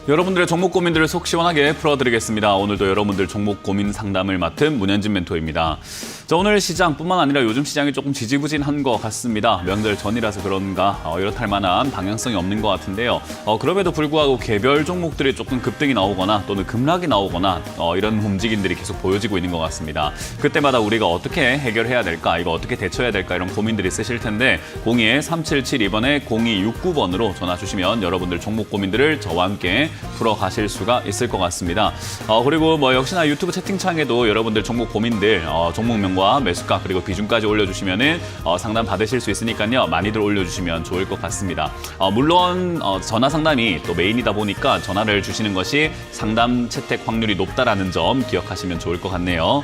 여러분들의 종목 고민들을 속 시원하게 풀어드리겠습니다. 오늘도 여러분들 종목 고민 상담을 맡은 문현진 멘토입니다. 자, 오늘 시장뿐만 아니라 요즘 시장이 조금 지지부진한 것 같습니다. 명절 전이라서 그런가 이렇다 할 만한 방향성이 없는 것 같은데요. 그럼에도 불구하고 개별 종목들이 조금 급등이 나오거나 또는 급락이 나오거나 이런 움직임들이 계속 보여지고 있는 것 같습니다. 그때마다 우리가 어떻게 해결해야 될까, 이거 어떻게 대처해야 될까 이런 고민들이 있으실 텐데 02-3772번에 0269번으로 전화 주시면 여러분들 종목 고민들을 저와 함께 풀어가실 수가 있을 것 같습니다. 그리고 역시나 유튜브 채팅창에도 여러분들 종목 고민들, 종목명과 매수가 그리고 비중까지 올려주시면은 상담 받으실 수 있으니까요. 많이들 올려주시면 좋을 것 같습니다. 물론 전화 상담이 또 메인이다 보니까 전화를 주시는 것이 상담 채택 확률이 높다라는 점 기억하시면 좋을 것 같네요.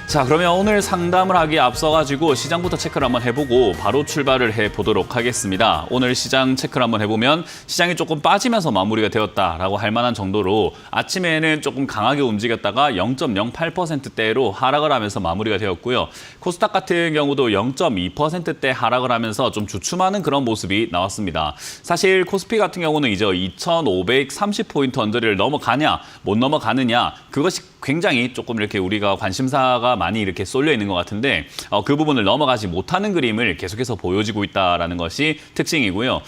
자, 그러면 오늘 상담을 하기에 앞서가지고 시장부터 체크를 한번 해보고 바로 출발을 해보도록 하겠습니다. 오늘 시장 체크를 한번 해보면 시장이 조금 빠지면서 마무리가 되었다라고 할 만한 정도로 아침에는 조금 강하게 움직였다가 0.08%대로 하락을 하면서 마무리가 되었고요. 코스닥 같은 경우도 0.2%대 하락을 하면서 좀 주춤하는 그런 모습이 나왔습니다. 사실 코스피 같은 경우는 이제 2,530포인트 언저리를 넘어가냐 못 넘어가느냐 그것이 굉장히 조금 이렇게 우리가 관심사가 많이 이렇게 쏠려 있는 것 같은데 그 부분을 넘어가지 못하는 그림을 계속해서 보여지고 있다는 것이 특징이고요.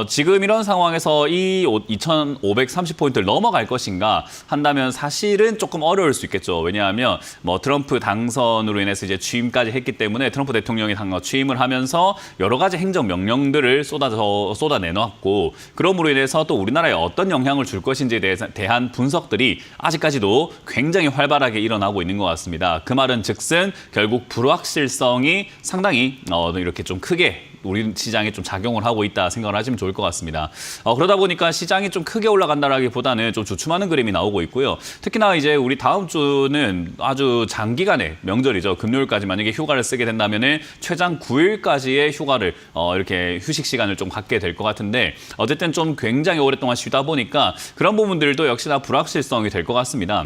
지금 이런 상황에서 이 2,530포인트를 넘어갈 것인가 한다면 사실은 조금 어려울 수 있겠죠. 왜냐하면 트럼프 당선으로 인해서 이제 취임까지 했기 때문에 트럼프 대통령이 취임을 하면서 여러 가지 행정 명령들을 쏟아내놨고 그럼으로 인해서 또 우리나라에 어떤 영향을 줄 것인지에 대한 분석들이 아직까지도 굉장히 활발하게 일어나고 있는 것 같습니다. 그 말은 즉슨 결국 불확실성이 상당히 이렇게 좀 크게 우리 시장에 좀 작용을 하고 있다 생각을 하시면 좋을 것 같습니다. 그러다 보니까 시장이 좀 크게 올라간다라기보다는 좀 주춤하는 그림이 나오고 있고요. 특히나 이제 우리 다음 주는 아주 장기간의 명절이죠. 금요일까지 만약에 휴가를 쓰게 된다면은 최장 9일까지의 휴가를 이렇게 휴식 시간을 좀 갖게 될 것 같은데 어쨌든 좀 굉장히 오랫동안 쉬다 보니까 그런 부분들도 역시나 불확실성이 될 것 같습니다.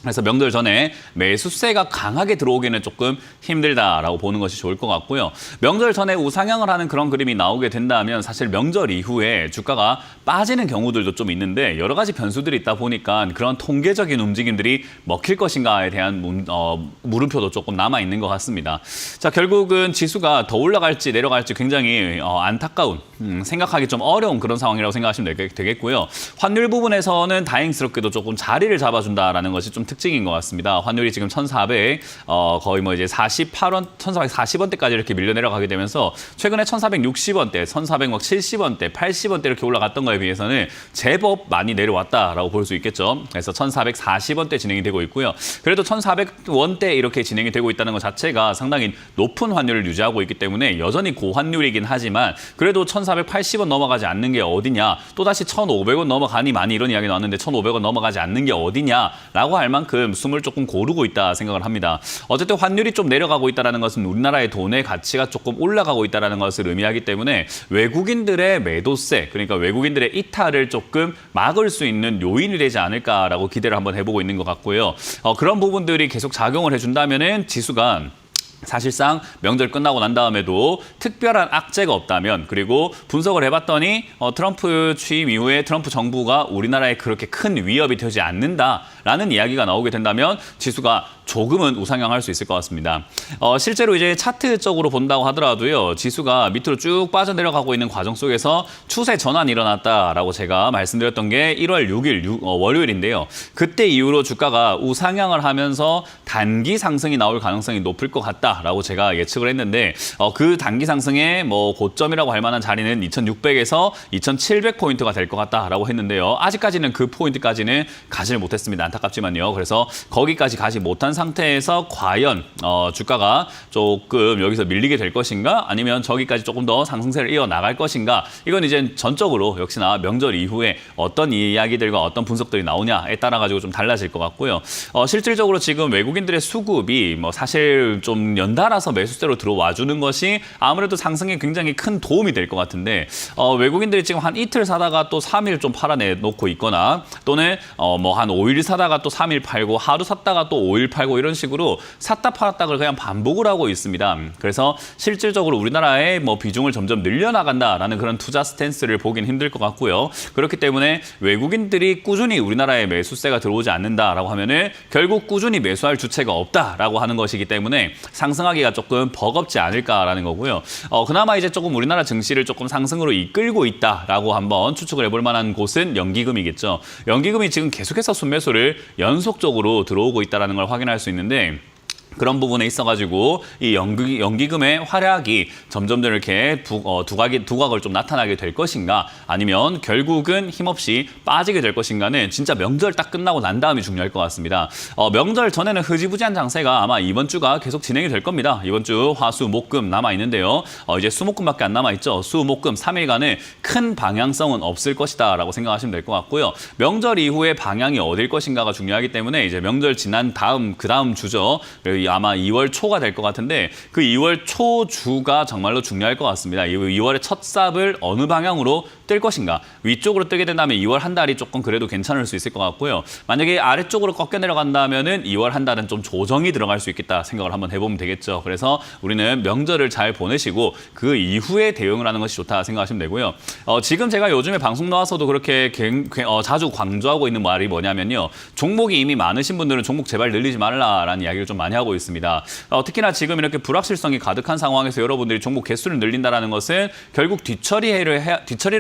그래서 명절 전에 매수세가 강하게 들어오기는 조금 힘들다라고 보는 것이 좋을 것 같고요. 명절 전에 우상향을 하는 그런 그림이 나오게 된다면 사실 명절 이후에 주가가 빠지는 경우들도 좀 있는데 여러 가지 변수들이 있다 보니까 그런 통계적인 움직임들이 먹힐 것인가에 대한 물음표도 조금 남아있는 것 같습니다. 자, 결국은 지수가 더 올라갈지 내려갈지 굉장히 안타까운, 생각하기 좀 어려운 그런 상황이라고 생각하시면 되겠고요. 환율 부분에서는 다행스럽게도 조금 자리를 잡아준다라는 것이 좀 특징인 것 같습니다. 환율이 지금 1,400, 거의 이제 48원, 1,440원대까지 이렇게 밀려 내려가게 되면서 최근에 1,460원대, 1,470원대, 80원대 이렇게 올라갔던 거에 비해서는 제법 많이 내려왔다라고 볼 수 있겠죠. 그래서 1,440원대 진행이 되고 있고요. 그래도 1,400원대 이렇게 진행이 되고 있다는 것 자체가 상당히 높은 환율을 유지하고 있기 때문에 여전히 고환율이긴 하지만 그래도 1,480원 넘어가지 않는 게 어디냐, 또다시 1,500원 넘어가니 많이 이런 이야기 나왔는데 1,500원 넘어가지 않는 게 어디냐라고 할 만큼 숨을 조금 고르고 있다 생각을 합니다. 어쨌든 환율이 좀 내려가고 있다는 것은 우리나라의 돈의 가치가 조금 올라가고 있다는 것을 의미하기 때문에 외국인들의 매도세, 그러니까 외국인들의 이탈을 조금 막을 수 있는 요인이 되지 않을까라고 기대를 한번 해보고 있는 것 같고요. 그런 부분들이 계속 작용을 해준다면은 지수가 사실상 명절 끝나고 난 다음에도 특별한 악재가 없다면, 그리고 분석을 해봤더니 트럼프 취임 이후에 트럼프 정부가 우리나라에 그렇게 큰 위협이 되지 않는다라는 이야기가 나오게 된다면 지수가 조금은 우상향할 수 있을 것 같습니다. 실제로 이제 차트적으로 본다고 하더라도요, 지수가 밑으로 쭉 빠져내려가고 있는 과정 속에서 추세 전환이 일어났다라고 제가 말씀드렸던 게 1월 6일 월요일인데요. 그때 이후로 주가가 우상향을 하면서 단기 상승이 나올 가능성이 높을 것 같다라고 제가 예측을 했는데 그 단기 상승의 고점이라고 할 만한 자리는 2,600에서 2,700포인트가 될 것 같다라고 했는데요. 아직까지는 그 포인트까지는 가지를 못했습니다. 안타깝지만요. 그래서 거기까지 가지 못한 상태에서 과연 주가가 조금 여기서 밀리게 될 것인가, 아니면 저기까지 조금 더 상승세를 이어나갈 것인가, 이건 이제 전적으로 역시나 명절 이후에 어떤 이야기들과 어떤 분석들이 나오냐에 따라 가지고 좀 달라질 것 같고요. 실질적으로 지금 외국인들의 수급이 사실 좀 연달아서 매수세로 들어와 주는 것이 아무래도 상승에 굉장히 큰 도움이 될 것 같은데 외국인들이 지금 한 이틀 사다가 또 3일 좀 팔아내놓고 있거나 또는 뭐 한 5일 사다가 또 3일 팔고 하루 샀다가 또 5일 팔고 이런 식으로 샀다 팔았다를 그냥 반복을 하고 있습니다. 그래서 실질적으로 우리나라의 뭐 비중을 점점 늘려나간다라는 그런 투자 스탠스를 보긴 힘들 것 같고요. 그렇기 때문에 외국인들이 꾸준히 우리나라에 매수세가 들어오지 않는다라고 하면은 결국 꾸준히 매수할 주체가 없다라고 하는 것이기 때문에 상승하기가 조금 버겁지 않을까라는 거고요. 그나마 이제 조금 우리나라 증시를 조금 상승으로 이끌고 있다라고 한번 추측을 해볼 만한 곳은 연기금이겠죠. 연기금이 지금 계속해서 순매수를 연속적으로 들어오고 있다는 걸 확인할 수 있는데 그런 부분에 있어가지고 이 연기금의 활약이 점점 더 이렇게 두각을 좀 나타나게 될 것인가 아니면 결국은 힘없이 빠지게 될 것인가는 진짜 명절 딱 끝나고 난 다음이 중요할 것 같습니다. 명절 전에는 흐지부지한 장세가 아마 이번 주가 계속 진행이 될 겁니다. 이번 주 화, 수, 목, 금 남아있는데요. 이제 수, 목, 금밖에 안 남아있죠. 수, 목, 금 3일간은 큰 방향성은 없을 것이다 라고 생각하시면 될 것 같고요. 명절 이후에 방향이 어딜 것인가가 중요하기 때문에 이제 명절 지난 그 다음 주죠. 아마 2월 초가 될 것 같은데 그 2월 초 주가 정말로 중요할 것 같습니다. 2월의 첫 삽을 어느 방향으로 뜰 것인가. 위쪽으로 뜨게 된다면 2월 한 달이 조금 그래도 괜찮을 수 있을 것 같고요. 만약에 아래쪽으로 꺾여 내려간다면은 2월 한 달은 좀 조정이 들어갈 수 있겠다 생각을 한번 해보면 되겠죠. 그래서 우리는 명절을 잘 보내시고 그 이후에 대응을 하는 것이 좋다 생각하시면 되고요. 지금 제가 요즘에 방송 나와서도 그렇게 자주 강조하고 있는 말이 뭐냐면요. 종목이 이미 많으신 분들은 종목 제발 늘리지 말라라는 이야기를 좀 많이 하고 있습니다. 특히나 지금 이렇게 불확실성이 가득한 상황에서 여러분들이 종목 개수를 늘린다는 것은 결국 뒤처리를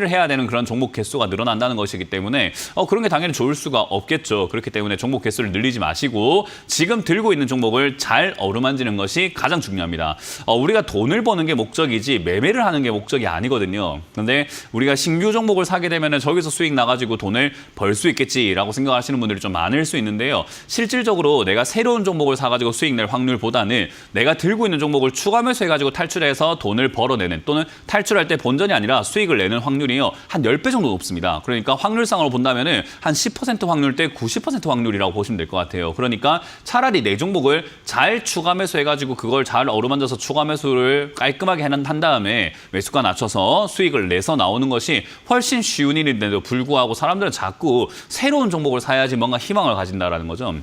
해야 되는 그런 종목 개수가 늘어난다는 것이기 때문에 그런 게 당연히 좋을 수가 없겠죠. 그렇기 때문에 종목 개수를 늘리지 마시고 지금 들고 있는 종목을 잘 어루만지는 것이 가장 중요합니다. 우리가 돈을 버는 게 목적이지 매매를 하는 게 목적이 아니거든요. 그런데 우리가 신규 종목을 사게 되면 저기서 수익 나가지고 돈을 벌 수 있겠지라고 생각하시는 분들이 좀 많을 수 있는데요. 실질적으로 내가 새로운 종목을 사가지고 수익 낼 확률보다는 내가 들고 있는 종목을 추가 매수해가지고 탈출해서 돈을 벌어내는 또는 탈출할 때 본전이 아니라 수익을 내는 확률이요. 한 10배 정도 높습니다. 그러니까 확률상으로 본다면은 한 10% 확률 대 90% 확률이라고 보시면 될 것 같아요. 그러니까 차라리 내 종목을 잘 추가 매수해가지고 그걸 잘 어루만져서 추가 매수를 깔끔하게 한 다음에 매수가 낮춰서 수익을 내서 나오는 것이 훨씬 쉬운 일인데도 불구하고 사람들은 자꾸 새로운 종목을 사야지 뭔가 희망을 가진다라는 거죠.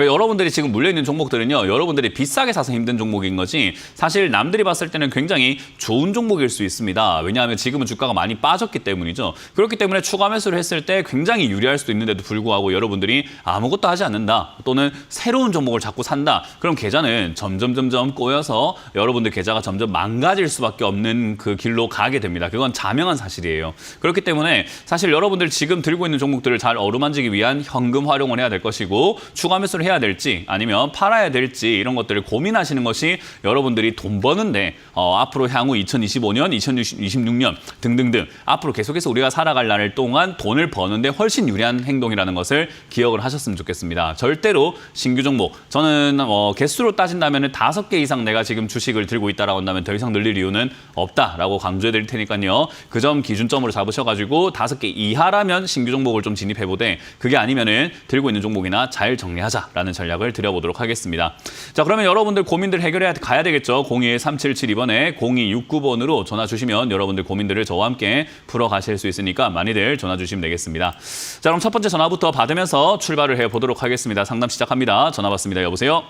여러분들이 지금 물려있는 종목들은요. 여러분들이 비싸게 사서 힘든 종목인 거지 사실 남들이 봤을 때는 굉장히 좋은 종목일 수 있습니다. 왜냐하면 지금은 주가가 많이 빠졌기 때문이죠. 그렇기 때문에 추가 매수를 했을 때 굉장히 유리할 수도 있는데도 불구하고 여러분들이 아무것도 하지 않는다. 또는 새로운 종목을 자꾸 산다. 그럼 계좌는 점점 꼬여서 여러분들 계좌가 점점 망가질 수밖에 없는 그 길로 가게 됩니다. 그건 자명한 사실이에요. 그렇기 때문에 사실 여러분들 지금 들고 있는 종목들을 잘 어루만지기 위한 현금 활용을 해야 될 것이고 추가 매수를 해야 될지 아니면 팔아야 될지 이런 것들을 고민하시는 것이 여러분들이 돈 버는데 앞으로 향후 2025년, 2026년 등등등 앞으로 계속해서 우리가 살아갈 날 동안 돈을 버는데 훨씬 유리한 행동이라는 것을 기억을 하셨으면 좋겠습니다. 절대로 신규 종목 저는 개수로 따진다면 5개 이상 내가 지금 주식을 들고 있다라고 한다면 더 이상 늘릴 이유는 없다라고 강조해 드릴 테니까요. 그 점 기준점으로 잡으셔가지고 5개 이하라면 신규 종목을 좀 진입해보되 그게 아니면은 들고 있는 종목이나 잘 정리하자. 라는 전략을 드려보도록 하겠습니다. 자, 그러면 여러분들 고민들 해결해 가야 되겠죠. 02-3772번에 0269번으로 전화 주시면 여러분들 고민들을 저와 함께 풀어가실 수 있으니까 많이들 전화 주시면 되겠습니다. 자, 그럼 첫 번째 전화부터 받으면서 출발을 해보도록 하겠습니다. 상담 시작합니다. 전화 받습니다. 여보세요?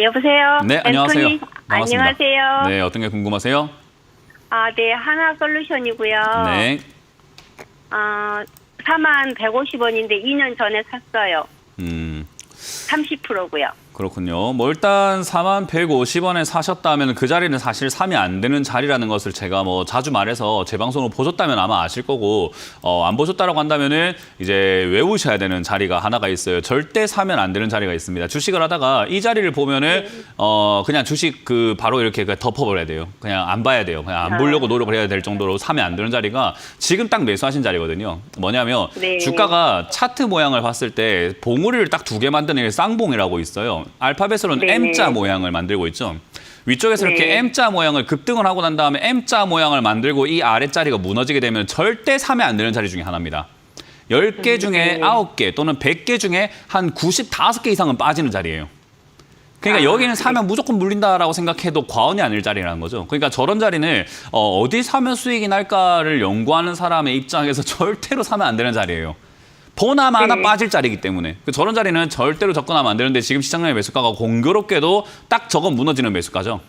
여보세요? 네, 안녕하세요. 반갑습니다. 안녕하세요. 네, 어떤 게 궁금하세요? 네, 하나솔루션이고요. 네. 4150원인데 2년 전에 샀어요. 30%고요. 그렇군요. 뭐 일단 4150원에 사셨다면 그 자리는 사실 사면 안 되는 자리라는 것을 제가 뭐 자주 말해서 제 방송을 보셨다면 아마 아실 거고 안 보셨다라고 한다면은 이제 외우셔야 되는 자리가 하나가 있어요. 절대 사면 안 되는 자리가 있습니다. 주식을 하다가 이 자리를 보면은 그냥 주식 바로 이렇게 덮어버려야 돼요. 그냥 안 봐야 돼요. 그냥 안 보려고 노력을 해야 될 정도로 사면 안 되는 자리가 지금 딱 매수하신 자리거든요. 뭐냐면 네. 주가가 차트 모양을 봤을 때 봉우리를 딱 2개 만드는 게 쌍봉이라고 있어요. 알파벳으로는 네. M자 모양을 만들고 있죠. 위쪽에서 이렇게 네. M자 모양을 급등을 하고 난 다음에 M자 모양을 만들고 이 아랫자리가 무너지게 되면 절대 사면 안 되는 자리 중에 하나입니다. 10개 중에 9개 또는 100개 중에 한 95개 이상은 빠지는 자리예요. 그러니까 여기는 사면 무조건 물린다라고 생각해도 과언이 아닐 자리라는 거죠. 그러니까 저런 자리는 어디 사면 수익이 날까를 연구하는 사람의 입장에서 절대로 사면 안 되는 자리예요. 보나마나 빠질 자리이기 때문에. 저런 자리는 절대로 접근하면 안 되는데 지금 시장의 매수가가 공교롭게도 딱 저건 무너지는 매수가죠.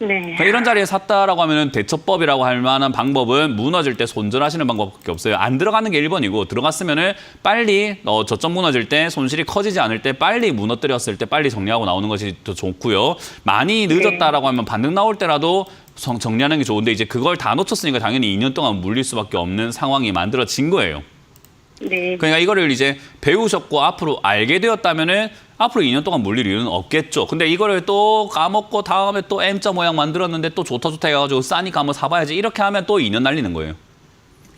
네. 그러니까 이런 자리에 샀다라고 하면 대처법이라고 할 만한 방법은 무너질 때 손절하시는 방법밖에 없어요. 안 들어가는 게 1번이고 들어갔으면은 빨리 저점 무너질 때 손실이 커지지 않을 때 빨리 무너뜨렸을 때 빨리 정리하고 나오는 것이 더 좋고요. 많이 늦었다라고 하면 반등 나올 때라도 정리하는 게 좋은데 이제 그걸 다 놓쳤으니까 당연히 2년 동안 물릴 수밖에 없는 상황이 만들어진 거예요. 네. 그러니까 이거를 이제 배우셨고 앞으로 알게 되었다면은 앞으로 2년 동안 물릴 이유는 없겠죠. 근데 이거를 또 까먹고 다음에 또 M자 모양 만들었는데 또 좋다 해가지고 싸니까 한번 사봐야지 이렇게 하면 또 2년 날리는 거예요.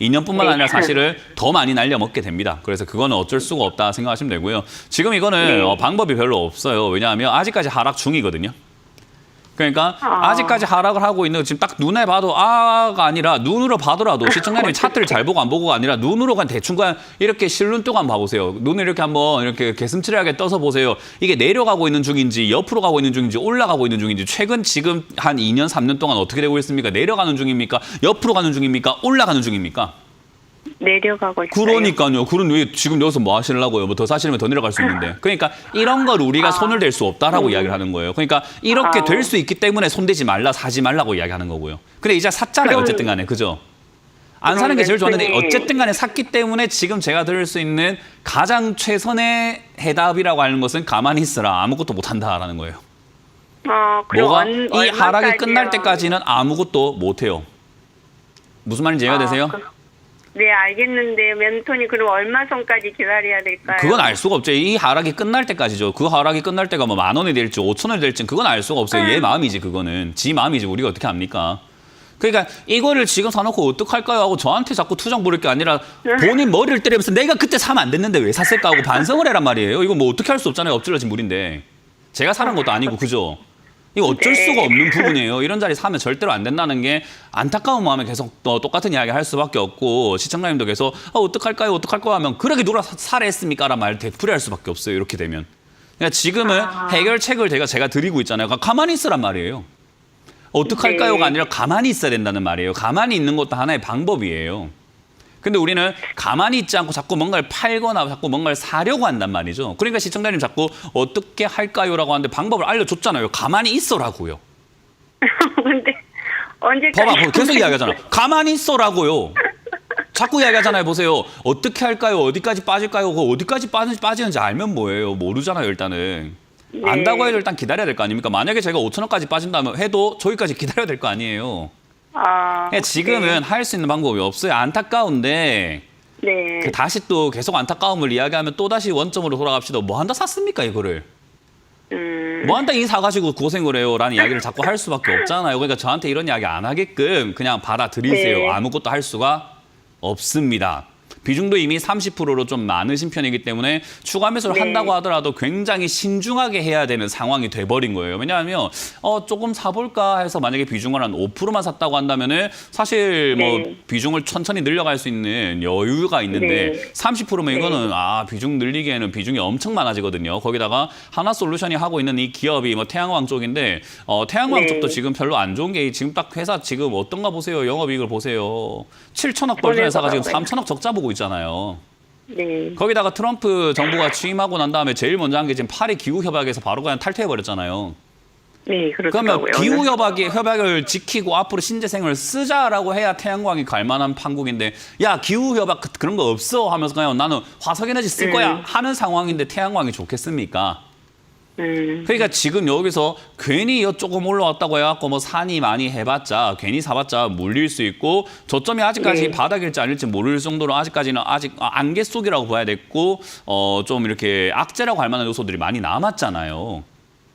2년뿐만 아니라 사실을 더 많이 날려먹게 됩니다. 그래서 그거는 어쩔 수가 없다 생각하시면 되고요. 지금 이거는 방법이 별로 없어요. 왜냐하면 아직까지 하락 중이거든요. 그러니까 아직까지 하락을 하고 있는 지금 딱 눈에 봐도 아가 아니라 눈으로 봐더라도 시청자님이 차트를 잘 보고 안 보고가 아니라 눈으로 그냥 대충 그냥 이렇게 실눈 뜨고 한번 봐보세요. 눈을 이렇게 한번 이렇게 개슴츠레하게 떠서 보세요. 이게 내려가고 있는 중인지 옆으로 가고 있는 중인지 올라가고 있는 중인지 최근 지금 한 2년 3년 동안 어떻게 되고 있습니까? 내려가는 중입니까? 옆으로 가는 중입니까? 올라가는 중입니까? 내려가고 있어요. 그러니까요. 그런 왜 지금 여기서 뭐 하시려고요? 뭐 더 사시려면 더 내려갈 수 있는데. 그러니까 이런 걸 우리가 손을 댈 수 없다라고 이야기를 하는 거예요. 그러니까 이렇게 될 수 있기 때문에 손대지 말라, 사지 말라고 이야기하는 거고요. 근데 이제 샀잖아요. 어쨌든 간에. 그죠? 안 사는 게 제일 좋았는데 어쨌든 간에 샀기 때문에 지금 제가 들을 수 있는 가장 최선의 해답이라고 하는 것은 가만히 있으라. 아무것도 못 한다라는 거예요. 그럼 뭐가 이 하락이 얼마까지요? 끝날 때까지는 아무것도 못 해요. 무슨 말인지 이해가 되세요? 네, 알겠는데 멘토니 그럼 얼마 선까지 기다려야 될까요? 그건 알 수가 없죠. 이 하락이 끝날 때까지죠. 그 하락이 끝날 때가 뭐 10,000원이 될지 5,000원이 될지 그건 알 수가 없어요. 얘 마음이지 그거는. 지 마음이지 우리가 어떻게 합니까? 그러니까 이거를 지금 사놓고 어떡할까요 하고 저한테 자꾸 투정 부릴 게 아니라 본인 머리를 때리면서 내가 그때 사면 안 됐는데 왜 샀을까 하고 반성을 해란 말이에요. 이거 뭐 어떻게 할 수 없잖아요. 엎질러진 물인데. 제가 사는 것도 아니고 그죠? 이거 어쩔 수가 없는 부분이에요. 이런 자리 사면 절대로 안 된다는 게 안타까운 마음에 계속 똑같은 이야기 할 수밖에 없고 시청자님도 계속 어떡할까요? 어떡할까요? 하면 그러게 누가 사래 했습니까? 라는 말 되풀이할 수밖에 없어요. 이렇게 되면. 그러니까 지금은 해결책을 제가 드리고 있잖아요. 그러니까 가만히 있으란 말이에요. 어떡할까요가 아니라 가만히 있어야 된다는 말이에요. 가만히 있는 것도 하나의 방법이에요. 근데 우리는 가만히 있지 않고 자꾸 뭔가를 팔거나 자꾸 뭔가를 사려고 한단 말이죠. 그러니까 시청자님 자꾸 어떻게 할까요라고 하는데 방법을 알려줬잖아요. 가만히 있어라고요. 근데 언제까지? 봐봐, 계속 이야기하잖아. 가만히 있어라고요. 자꾸 이야기하잖아요. 보세요. 어떻게 할까요? 어디까지 빠질까요? 그거 어디까지 빠지는지 알면 뭐예요? 모르잖아요, 일단은. 네. 안다고 해도 일단 기다려야 될 거 아닙니까? 만약에 제가 5,000원까지 빠진다면 해도 저기까지 기다려야 될 거 아니에요. 지금은 할 수 있는 방법이 없어요. 안타까운데 네. 다시 또 계속 안타까움을 이야기하면 또다시 원점으로 돌아갑시다. 뭐 한다 샀습니까 이거를? 뭐 한다 이 사가지고 고생을 해요 라는 이야기를 자꾸 할 수밖에 없잖아요. 그러니까 저한테 이런 이야기 안 하게끔 그냥 받아들이세요. 네. 아무것도 할 수가 없습니다. 비중도 이미 30%로 좀 많으신 편이기 때문에 추가 매수를 한다고 하더라도 굉장히 신중하게 해야 되는 상황이 돼버린 거예요. 왜냐하면 조금 사볼까 해서 만약에 비중을 한 5%만 샀다고 한다면은 사실 뭐 비중을 천천히 늘려갈 수 있는 여유가 있는데 30%면 이거는 비중 늘리기에는 비중이 엄청 많아지거든요. 거기다가 하나솔루션이 하고 있는 이 기업이 뭐 태양광 쪽인데 태양광 쪽도 지금 별로 안 좋은 게 지금 딱 회사 지금 어떤가 보세요. 영업이익을 보세요. 7천억 벌던 회사가 지금 3천억 적자 보고 있잖아요. 네. 거기다가 트럼프 정부가 취임하고 난 다음에 제일 먼저 한 게 지금 파리 기후협약에서 바로 그냥 탈퇴해버렸잖아요. 네, 그렇더라고요. 그러면 기후협약을 지키고 앞으로 신재생을 쓰자라고 해야 태양광이 갈 만한 판국인데 야 기후협약 그런 거 없어 하면서 그냥 나는 화석에너지 쓸 거야 하는 상황인데 태양광이 좋겠습니까? 그러니까 지금 여기서 괜히 조금 올라왔다고 해갖고 뭐 산이 많이 해봤자 괜히 사봤자 물릴 수 있고 저점이 아직까지 바닥일지 아닐지 모를 정도로 아직까지는 아직 안개 속이라고 봐야 됐고 좀 이렇게 악재라고 할 만한 요소들이 많이 남았잖아요.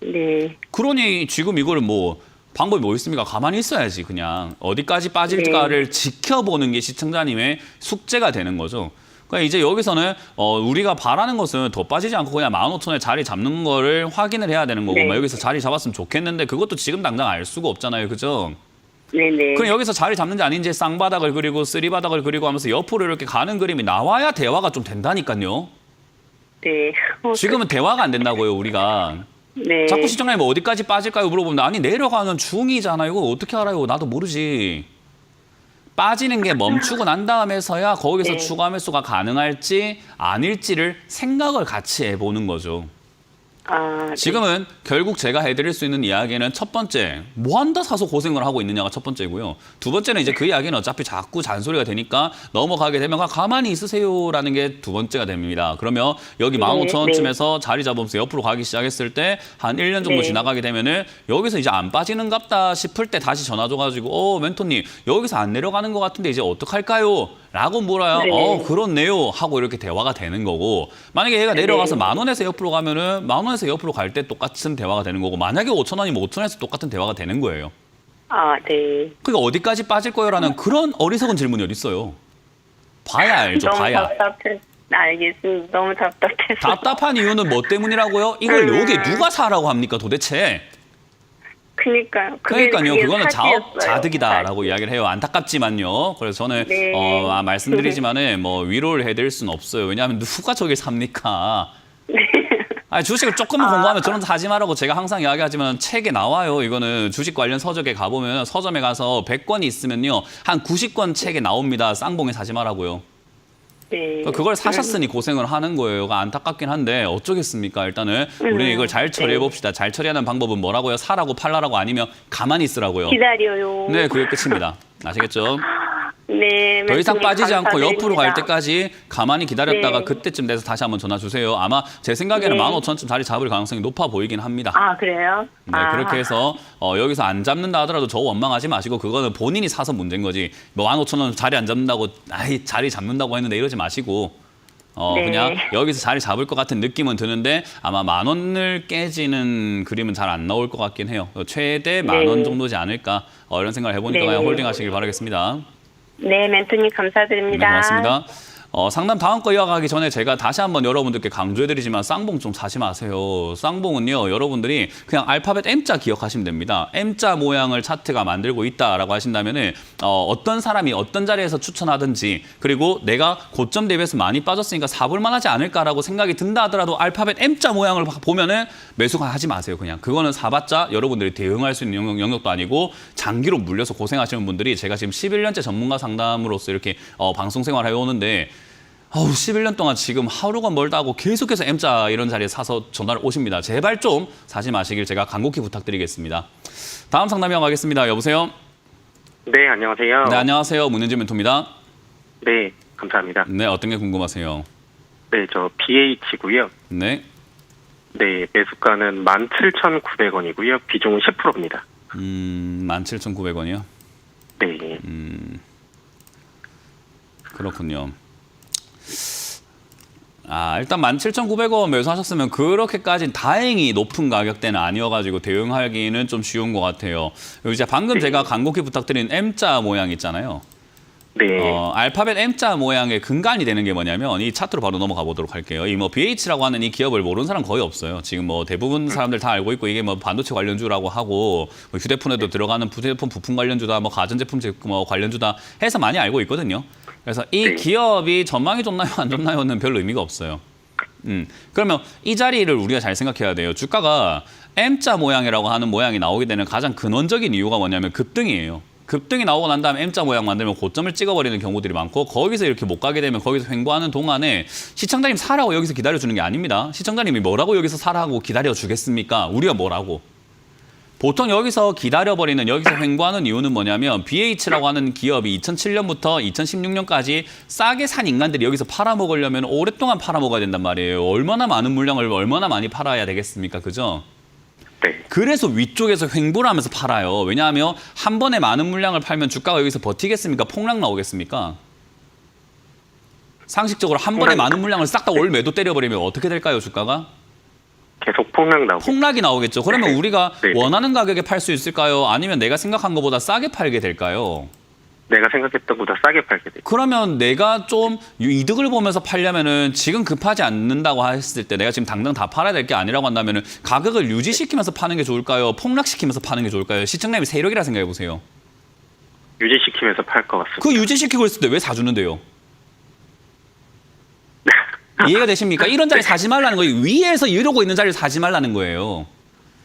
네. 그러니 지금 이거를 뭐 방법이 뭐 있습니까? 가만히 있어야지 그냥 어디까지 빠질까를 지켜보는 게 시청자님의 숙제가 되는 거죠. 그러니까 이제 여기서는 우리가 바라는 것은 더 빠지지 않고 그냥 15,000원에 자리 잡는 거를 확인을 해야 되는 거고 여기서 자리 잡았으면 좋겠는데 그것도 지금 당장 알 수가 없잖아요. 그죠? 네네. 그럼 여기서 자리 잡는지 아닌지 쌍바닥을 그리고 쓰리바닥을 그리고 하면서 옆으로 이렇게 가는 그림이 나와야 대화가 좀 된다니까요. 네. 지금은 대화가 안 된다고요, 우리가. 네. 자꾸 시청자님 어디까지 빠질까요? 물어보면 아니 내려가는 중이잖아요. 이거 어떻게 알아요? 나도 모르지. 빠지는 게 멈추고 난 다음에서야 거기서 네. 추가 매수가 가능할지 아닐지를 생각을 같이 해보는 거죠. 아, 네. 지금은 결국 제가 해드릴 수 있는 이야기는 첫 번째, 뭐 한다 사서 고생을 하고 있느냐가 첫 번째고요. 두 번째는 이제 그 이야기는 어차피 자꾸 잔소리가 되니까 넘어가게 되면 가만히 있으세요라는 게 두 번째가 됩니다. 그러면 여기 15,000원쯤에서 자리 잡으면서 옆으로 가기 시작했을 때 한 1년 정도 네. 지나가게 되면은 여기서 이제 안 빠지는갑다 싶을 때 다시 전화 줘가지고 멘토님 여기서 안 내려가는 것 같은데 이제 어떡할까요? 라고 물어야 네. 그렇네요 하고 이렇게 대화가 되는 거고 만약에 얘가 내려가서 네. 10,000원에서 옆으로 가면은 10,000원에서 옆으로 갈 때 똑같은 대화가 되는 거고 만약에 5,000원이면 5,000원에서 똑같은 대화가 되는 거예요. 아, 네. 그러니까 어디까지 빠질 거요라는 그런 어리석은 질문이 어디 있어요. 봐야 알죠. 너무 봐야. 답답해. 알겠습니다. 너무 답답해서. 답답한 이유는 뭐 때문이라고요? 이걸 여기 누가 사라고 합니까 도대체? 그니까요. 그러니까요. 그게 그거는 사기였어요. 자득이다라고 이야기를 해요. 안타깝지만요. 그래서 저는 네. 말씀드리지만은 뭐 위로를 해드릴 수는 없어요. 왜냐하면 누가 저길 삽니까? 아니, 주식을 조금만 공부하면 저는 사지 말라고 제가 항상 이야기하지만 책에 나와요. 이거는 주식 관련 서적에 가보면 서점에 가서 100권이 있으면요. 한 90권 책에 나옵니다. 쌍봉에 사지 말라고요. 네. 그걸 사셨으니 고생을 하는 거예요. 안타깝긴 한데 어쩌겠습니까? 일단은 우리는 이걸 잘 처리해 봅시다. 잘 처리하는 방법은 뭐라고요? 사라고 팔라라고 아니면 가만히 있으라고요. 기다려요. 네, 그게 끝입니다. 아시겠죠? 네. 더 이상 멘토님 빠지지 않고 감사드립니다. 옆으로 갈 때까지 가만히 기다렸다가 네. 그때쯤 돼서 다시 한번 전화 주세요. 아마 제 생각에는 네. 15,000원쯤 자리 잡을 가능성이 높아 보이긴 합니다. 아, 그래요? 네, 그렇게 해서 여기서 안 잡는다 하더라도 저 원망하지 마시고 그거는 본인이 사서 문제인 거지. 뭐 15,000원 자리 안 잡는다고 자리 잡는다고 했는데 이러지 마시고 네. 그냥 여기서 자리 잡을 것 같은 느낌은 드는데 아마 10,000원을 깨지는 그림은 잘 안 나올 것 같긴 해요. 최대 10,000원 정도지 않을까 이런 생각을 해보니까 네. 그냥 홀딩 하시길 바라겠습니다. 네, 멘토님 네, 감사드립니다. 고맙습니다. 상담 다음 거 이어가기 전에 제가 다시 한번 여러분들께 강조해드리지만 쌍봉 좀 사지 마세요. 쌍봉은요, 여러분들이 그냥 알파벳 M자 기억하시면 됩니다. M자 모양을 차트가 만들고 있다라고 하신다면은 어떤 사람이 어떤 자리에서 추천하든지 그리고 내가 고점 대비해서 많이 빠졌으니까 사볼만 하지 않을까라고 생각이 든다 하더라도 알파벳 M자 모양을 보면은 매수가 하지 마세요. 그냥 그거는 사봤자 여러분들이 대응할 수 있는 영역도 아니고 장기로 물려서 고생하시는 분들이 제가 지금 11년째 전문가 상담으로서 이렇게 방송 생활을 해오는데 11년 동안 지금 하루가 멀다 하고 계속해서 M자 이런 자리에 사서 전화를 오십니다. 제발 좀 사지 마시길 제가 간곡히 부탁드리겠습니다. 다음 상담 이어가겠습니다. 여보세요? 네, 안녕하세요. 네, 안녕하세요. 문현진 멘토입니다. 네, 감사합니다. 네, 어떤 게 궁금하세요? 네, 저 BH고요. 네, 네, 매수가는 17,900원이고요. 비중은 10%입니다. 17,900원이요? 네. 그렇군요. 일단 17,900원 매수하셨으면 그렇게까지 다행히 높은 가격대는 아니어가지고 대응하기는 좀 쉬운 것 같아요. 이제 방금 제가 간곡히 부탁드린 M자 모양 있잖아요. 네. 알파벳 M자 모양의 근간이 되는 게 뭐냐면 이 차트로 바로 넘어가 보도록 할게요. 이 뭐 BH라고 하는 이 기업을 모르는 사람 거의 없어요. 지금 뭐 대부분 사람들 다 알고 있고 이게 뭐 반도체 관련주라고 하고 뭐 휴대폰에도 들어가는 휴대폰 부품 관련주다, 뭐 가전제품 뭐 관련주다 해서 많이 알고 있거든요. 그래서 이 네. 기업이 전망이 좋나요, 안 좋나요는 별 의미가 없어요. 그러면 이 자리를 우리가 잘 생각해야 돼요. 주가가 M자 모양이라고 하는 모양이 나오게 되는 가장 근원적인 이유가 뭐냐면 급등이에요. 급등이 나오고 난 다음에 M자 모양 만들면 고점을 찍어버리는 경우들이 많고 거기서 이렇게 못 가게 되면 거기서 횡보하는 동안에 시청자님 사라고 여기서 기다려주는 게 아닙니다. 시청자님이 뭐라고 여기서 사라고 기다려주겠습니까? 우리가 뭐라고? 보통 여기서 기다려버리는, 여기서 횡보하는 이유는 뭐냐면 BH라고 하는 기업이 2007년부터 2016년까지 싸게 산 인간들이 여기서 팔아먹으려면 오랫동안 팔아먹어야 된단 말이에요. 얼마나 많은 물량을 얼마나 많이 팔아야 되겠습니까? 그죠? 네. 그래서 위쪽에서 횡보를 하면서 팔아요. 왜냐하면 한 번에 많은 물량을 팔면 주가가 여기서 버티겠습니까? 폭락 나오겠습니까? 상식적으로 한 번에 많은 물량을 싹 다 올 매도 때려버리면 어떻게 될까요, 주가가? 계속 폭락 나오고. 폭락이 나오겠죠. 그러면 우리가 네. 원하는 가격에 팔 수 있을까요? 아니면 내가 생각한 것보다 싸게 팔게 될까요? 내가 생각했던 것보다 싸게 팔게 돼. 그러면 내가 좀 이득을 보면서 팔려면은 지금 급하지 않는다고 했을 때 내가 지금 당장 다 팔아야 될 게 아니라고 한다면은 가격을 유지시키면서 파는 게 좋을까요? 폭락시키면서 파는 게 좋을까요? 시청자님이 세력이라 생각해 보세요. 유지시키면서 팔 것 같습니다. 그 유지시키고 있을 때 왜 사주는데요? 이해가 되십니까? 이런 자리 사지 말라는 거예요. 위에서 이러고 있는 자리를 사지 말라는 거예요.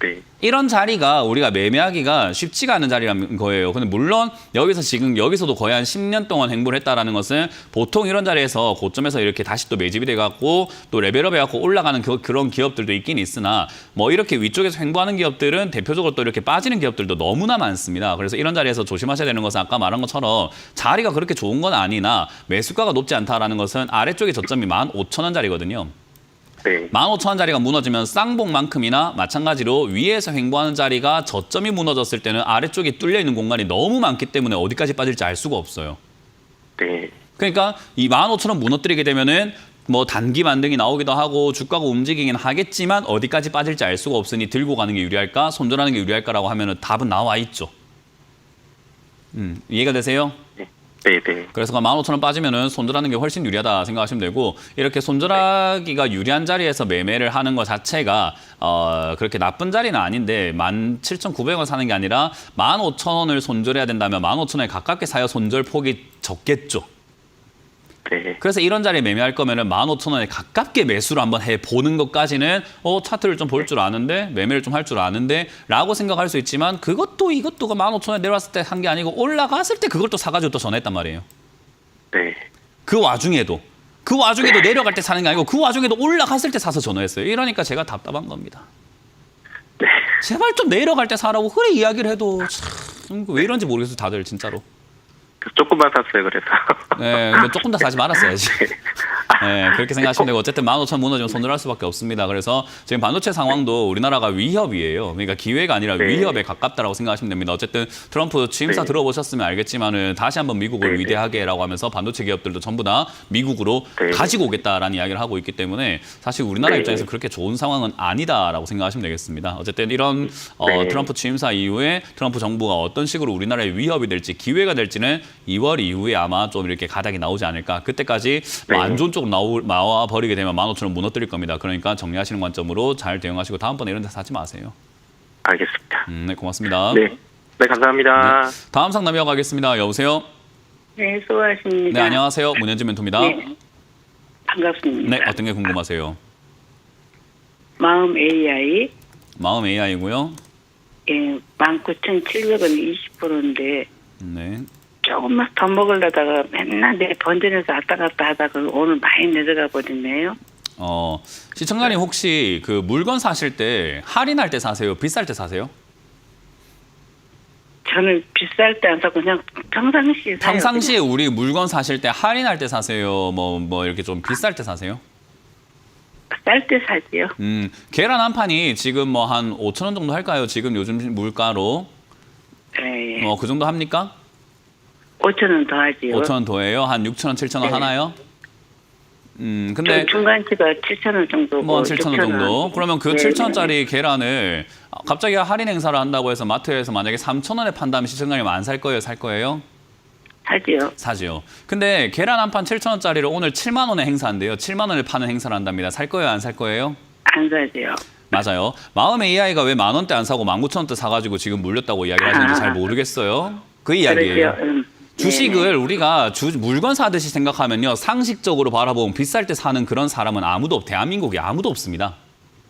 네. 이런 자리가 우리가 매매하기가 쉽지가 않은 자리라는 거예요. 근데 물론 여기서도 거의 한 10년 동안 횡보를 했다라는 것은 보통 이런 자리에서 고점에서 이렇게 다시 또 매집이 돼갖고 또 레벨업 해갖고 올라가는 그런 기업들도 있긴 있으나 뭐 이렇게 위쪽에서 횡보하는 기업들은 대표적으로 또 이렇게 빠지는 기업들도 너무나 많습니다. 그래서 이런 자리에서 조심하셔야 되는 것은 아까 말한 것처럼 자리가 그렇게 좋은 건 아니나 매수가가 높지 않다라는 것은 아래쪽에 저점이 15,000원 자리거든요. 네. 15,000원짜리가 무너지면 쌍봉만큼이나 마찬가지로 위에서 횡보하는 자리가 저점이 무너졌을 때는 아래쪽에 뚫려 있는 공간이 너무 많기 때문에 어디까지 빠질지 알 수가 없어요. 네. 그러니까 이 15,000원 무너뜨리게 되면은 뭐 단기 반등이 나오기도 하고 주가가 움직이긴 하겠지만 어디까지 빠질지 알 수가 없으니 들고 가는 게 유리할까 손절하는 게 유리할까라고 하면은 답은 나와 있죠. 이해가 되세요? 네. 네. 그래서 15,000원 빠지면은 손절하는 게 훨씬 유리하다 생각하시면 되고 이렇게 손절하기가 유리한 자리에서 매매를 하는 것 자체가 그렇게 나쁜 자리는 아닌데 17,900원 사는 게 아니라 15,000원을 손절해야 된다면 15,000원에 가깝게 사야 손절 폭이 적겠죠. 네. 그래서 이런 자리에 매매할 거면은 15,000원에 가깝게 매수를 한번 해보는 것까지는 차트를 좀 볼 줄 아는데 매매를 좀 할 줄 아는데 라고 생각할 수 있지만 그것도 이것도가 15,000원에 내려왔을 때 한 게 아니고 올라갔을 때 그걸 또 사가지고 또 전화했단 말이에요. 네. 그 와중에도 내려갈 때 사는 게 아니고 그 와중에도 올라갔을 때 사서 전화했어요. 이러니까 제가 답답한 겁니다. 네. 제발 좀 내려갈 때 사라고 그래 이야기를 해도 참 왜 이런지 모르겠어요. 다들 진짜로. 조금만 샀어요, 그래서. 네, 근데 조금 더 사지 말았어야지. 네, 그렇게 생각하시면 되고 어쨌든 15,000원 무너지면 손절할 수밖에 없습니다. 그래서 지금 반도체 상황도 우리나라가 위협이에요. 그러니까 기회가 아니라 네. 위협에 가깝다라고 생각하시면 됩니다. 어쨌든 트럼프 취임사 네. 들어보셨으면 알겠지만은 다시 한번 미국을 네. 위대하게라고 하면서 반도체 기업들도 전부 다 미국으로 네. 가지고 오겠다라는 이야기를 하고 있기 때문에 사실 우리나라 네. 입장에서 그렇게 좋은 상황은 아니다라고 생각하시면 되겠습니다. 어쨌든 이런 네. 트럼프 취임사 이후에 트럼프 정부가 어떤 식으로 우리나라의 위협이 될지 기회가 될지는 2월 이후에 아마 좀 이렇게 가닥이 나오지 않을까. 그때까지 네. 안 좋은 쪽으로 나와 버리게 되면 15,000원 무너뜨릴 겁니다. 그러니까 정리하시는 관점으로 잘 대응하시고 다음번에 이런 데 사지 마세요. 알겠습니다. 네, 고맙습니다. 네. 네, 감사합니다. 네, 다음 상담 이어가겠습니다. 여보세요? 네, 수고하십니다. 네, 안녕하세요. 문현진 멘토입니다. 네, 반갑습니다. 네, 어떤 게 궁금하세요? 마음 AI, 마음 AI고요. 예, 19,700원 20%인데 네. 조금만 더 먹으려다가 맨날 내 번전에서 왔다 갔다 하다가 오늘 많이 내려가 버렸네요. 시청자님 혹시 그 물건 사실 때 할인할 때 사세요? 비쌀 때 사세요? 저는 비쌀 때 안 사고 그냥 평상시에 사요. 평상시에 우리 물건 사실 때 할인할 때 사세요? 뭐 이렇게 좀 비쌀 때 사세요? 쌀 때 사지요. 계란 한 판이 지금 뭐 한 5,000원 정도 할까요? 지금 요즘 물가로 예, 예. 그 정도 합니까? 5,000원 더 하지요. 5,000원 더해요? 한 6,000원, 7,000원 네. 하나요? 근데 중간치가 7,000원 정도고 뭐 한 7,000원 6,000원. 정도. 그러면 그 네, 7,000원짜리 계란을 갑자기 할인 행사를 한다고 해서 마트에서 만약에 3,000원에 판다면 시청자님 안 살 거예요? 살 거예요? 사지요. 사지요. 근데 계란 한 판 7,000원짜리를 오늘 7만 원에 행사한대요. 7만 원에 파는 행사를 한답니다. 살 거예요? 안 살 거예요? 안 사지요. 맞아요. 마음 AI가 왜 10,000원대 안 사고 19,000원대 사가지고 지금 물렸다고 이야기를 하시는지 잘 모르겠어요. 그 이야기예요. 그러죠. 주식을 우리가 물건 사듯이 생각하면요. 상식적으로 바라보면 비쌀 때 사는 그런 사람은 대한민국에 아무도 없습니다.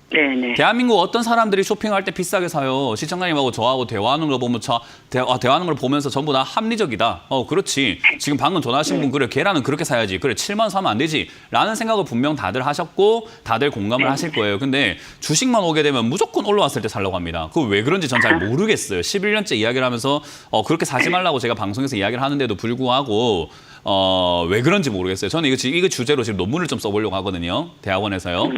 네네. 대한민국 어떤 사람들이 쇼핑할 때 비싸게 사요. 시청자님하고 저하고 대화하는 걸 보면 대화하는 걸 보면서 전부 다 합리적이다. 그렇지. 지금 방금 전화하신 분 그래 계란은 그렇게 사야지. 그래 7만 원 사면 안 되지. 라는 생각을 분명 다들 하셨고 다들 공감을 하실 거예요. 근데 주식만 오게 되면 무조건 올라왔을 때 살라고 합니다. 그거 왜 그런지 전 잘 모르겠어요. 11년째 이야기를 하면서 그렇게 사지 말라고 제가 방송에서 이야기를 하는데도 불구하고 왜 그런지 모르겠어요. 저는 이거 주제로 지금 논문을 좀 써보려고 하거든요. 대학원에서요.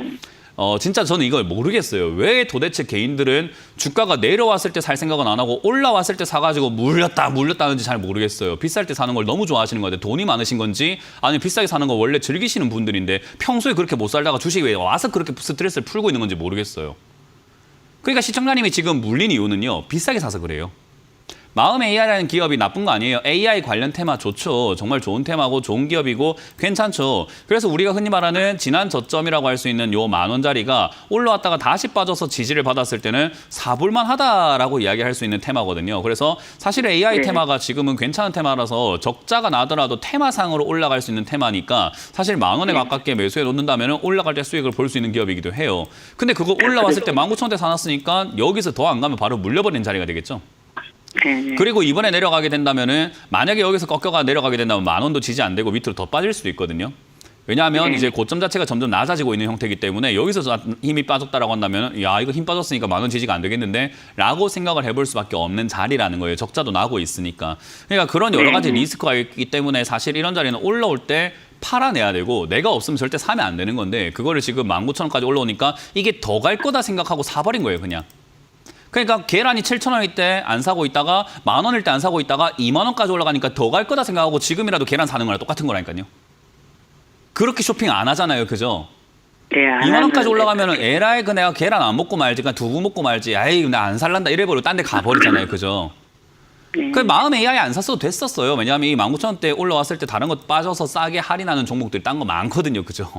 진짜 저는 이걸 모르겠어요. 왜 도대체 개인들은 주가가 내려왔을 때 살 생각은 안 하고 올라왔을 때 사가지고 물렸다는지 잘 모르겠어요. 비쌀 때 사는 걸 너무 좋아하시는 것 같아요. 돈이 많으신 건지 아니면 비싸게 사는 거 원래 즐기시는 분들인데 평소에 그렇게 못 살다가 주식에 와서 그렇게 스트레스를 풀고 있는 건지 모르겠어요. 그러니까 시청자님이 지금 물린 이유는요. 비싸게 사서 그래요. 마음 AI라는 기업이 나쁜 거 아니에요. AI 관련 테마 좋죠. 정말 좋은 테마고 좋은 기업이고 괜찮죠. 그래서 우리가 흔히 말하는 지난 저점이라고 할 수 있는 요 10,000원짜리가 올라왔다가 다시 빠져서 지지를 받았을 때는 사볼만 하다라고 이야기할 수 있는 테마거든요. 그래서 사실 AI 네. 테마가 지금은 괜찮은 테마라서 적자가 나더라도 테마상으로 올라갈 수 있는 테마니까 사실 10,000원에 가깝게 매수해 놓는다면 올라갈 때 수익을 볼 수 있는 기업이기도 해요. 근데 그거 올라왔을 때 19,000원대 사놨으니까 여기서 더 안 가면 바로 물려버리는 자리가 되겠죠. 네. 그리고 이번에 내려가게 된다면은 만약에 여기서 꺾여가 내려가게 된다면 10,000원도 지지 안 되고 밑으로 더 빠질 수도 있거든요. 왜냐하면 네. 이제 고점 자체가 점점 낮아지고 있는 형태이기 때문에 여기서 힘이 빠졌다라고 한다면 야 이거 힘 빠졌으니까 10,000원 지지가 안 되겠는데 라고 생각을 해볼 수밖에 없는 자리라는 거예요. 적자도 나고 있으니까. 그러니까 그런 여러 가지 리스크가 있기 때문에 사실 이런 자리는 올라올 때 팔아내야 되고 내가 없으면 절대 사면 안 되는 건데 그거를 지금 19,000원까지 올라오니까 이게 더 갈 거다 생각하고 사버린 거예요 그냥. 그러니까 계란이 7,000원일 때 안 사고 있다가 10,000원일 때 안 사고 있다가 20,000원까지 올라가니까 더 갈 거다 생각하고 지금이라도 계란 사는 거랑 똑같은 거라니까요. 그렇게 쇼핑 안 하잖아요. 그죠? 네, 안 2만원까지 하는데. 올라가면 에라이 그 내가 계란 안 먹고 말지 그냥 두부 먹고 말지 아이 나 안 살란다 이래버리고 딴 데 가버리잖아요. 그죠? 네. 그 마음 AI 안 샀어도 됐었어요. 왜냐하면 이 19,000원대 올라왔을 때 다른 거 빠져서 싸게 할인하는 종목들 딴 거 많거든요. 그죠?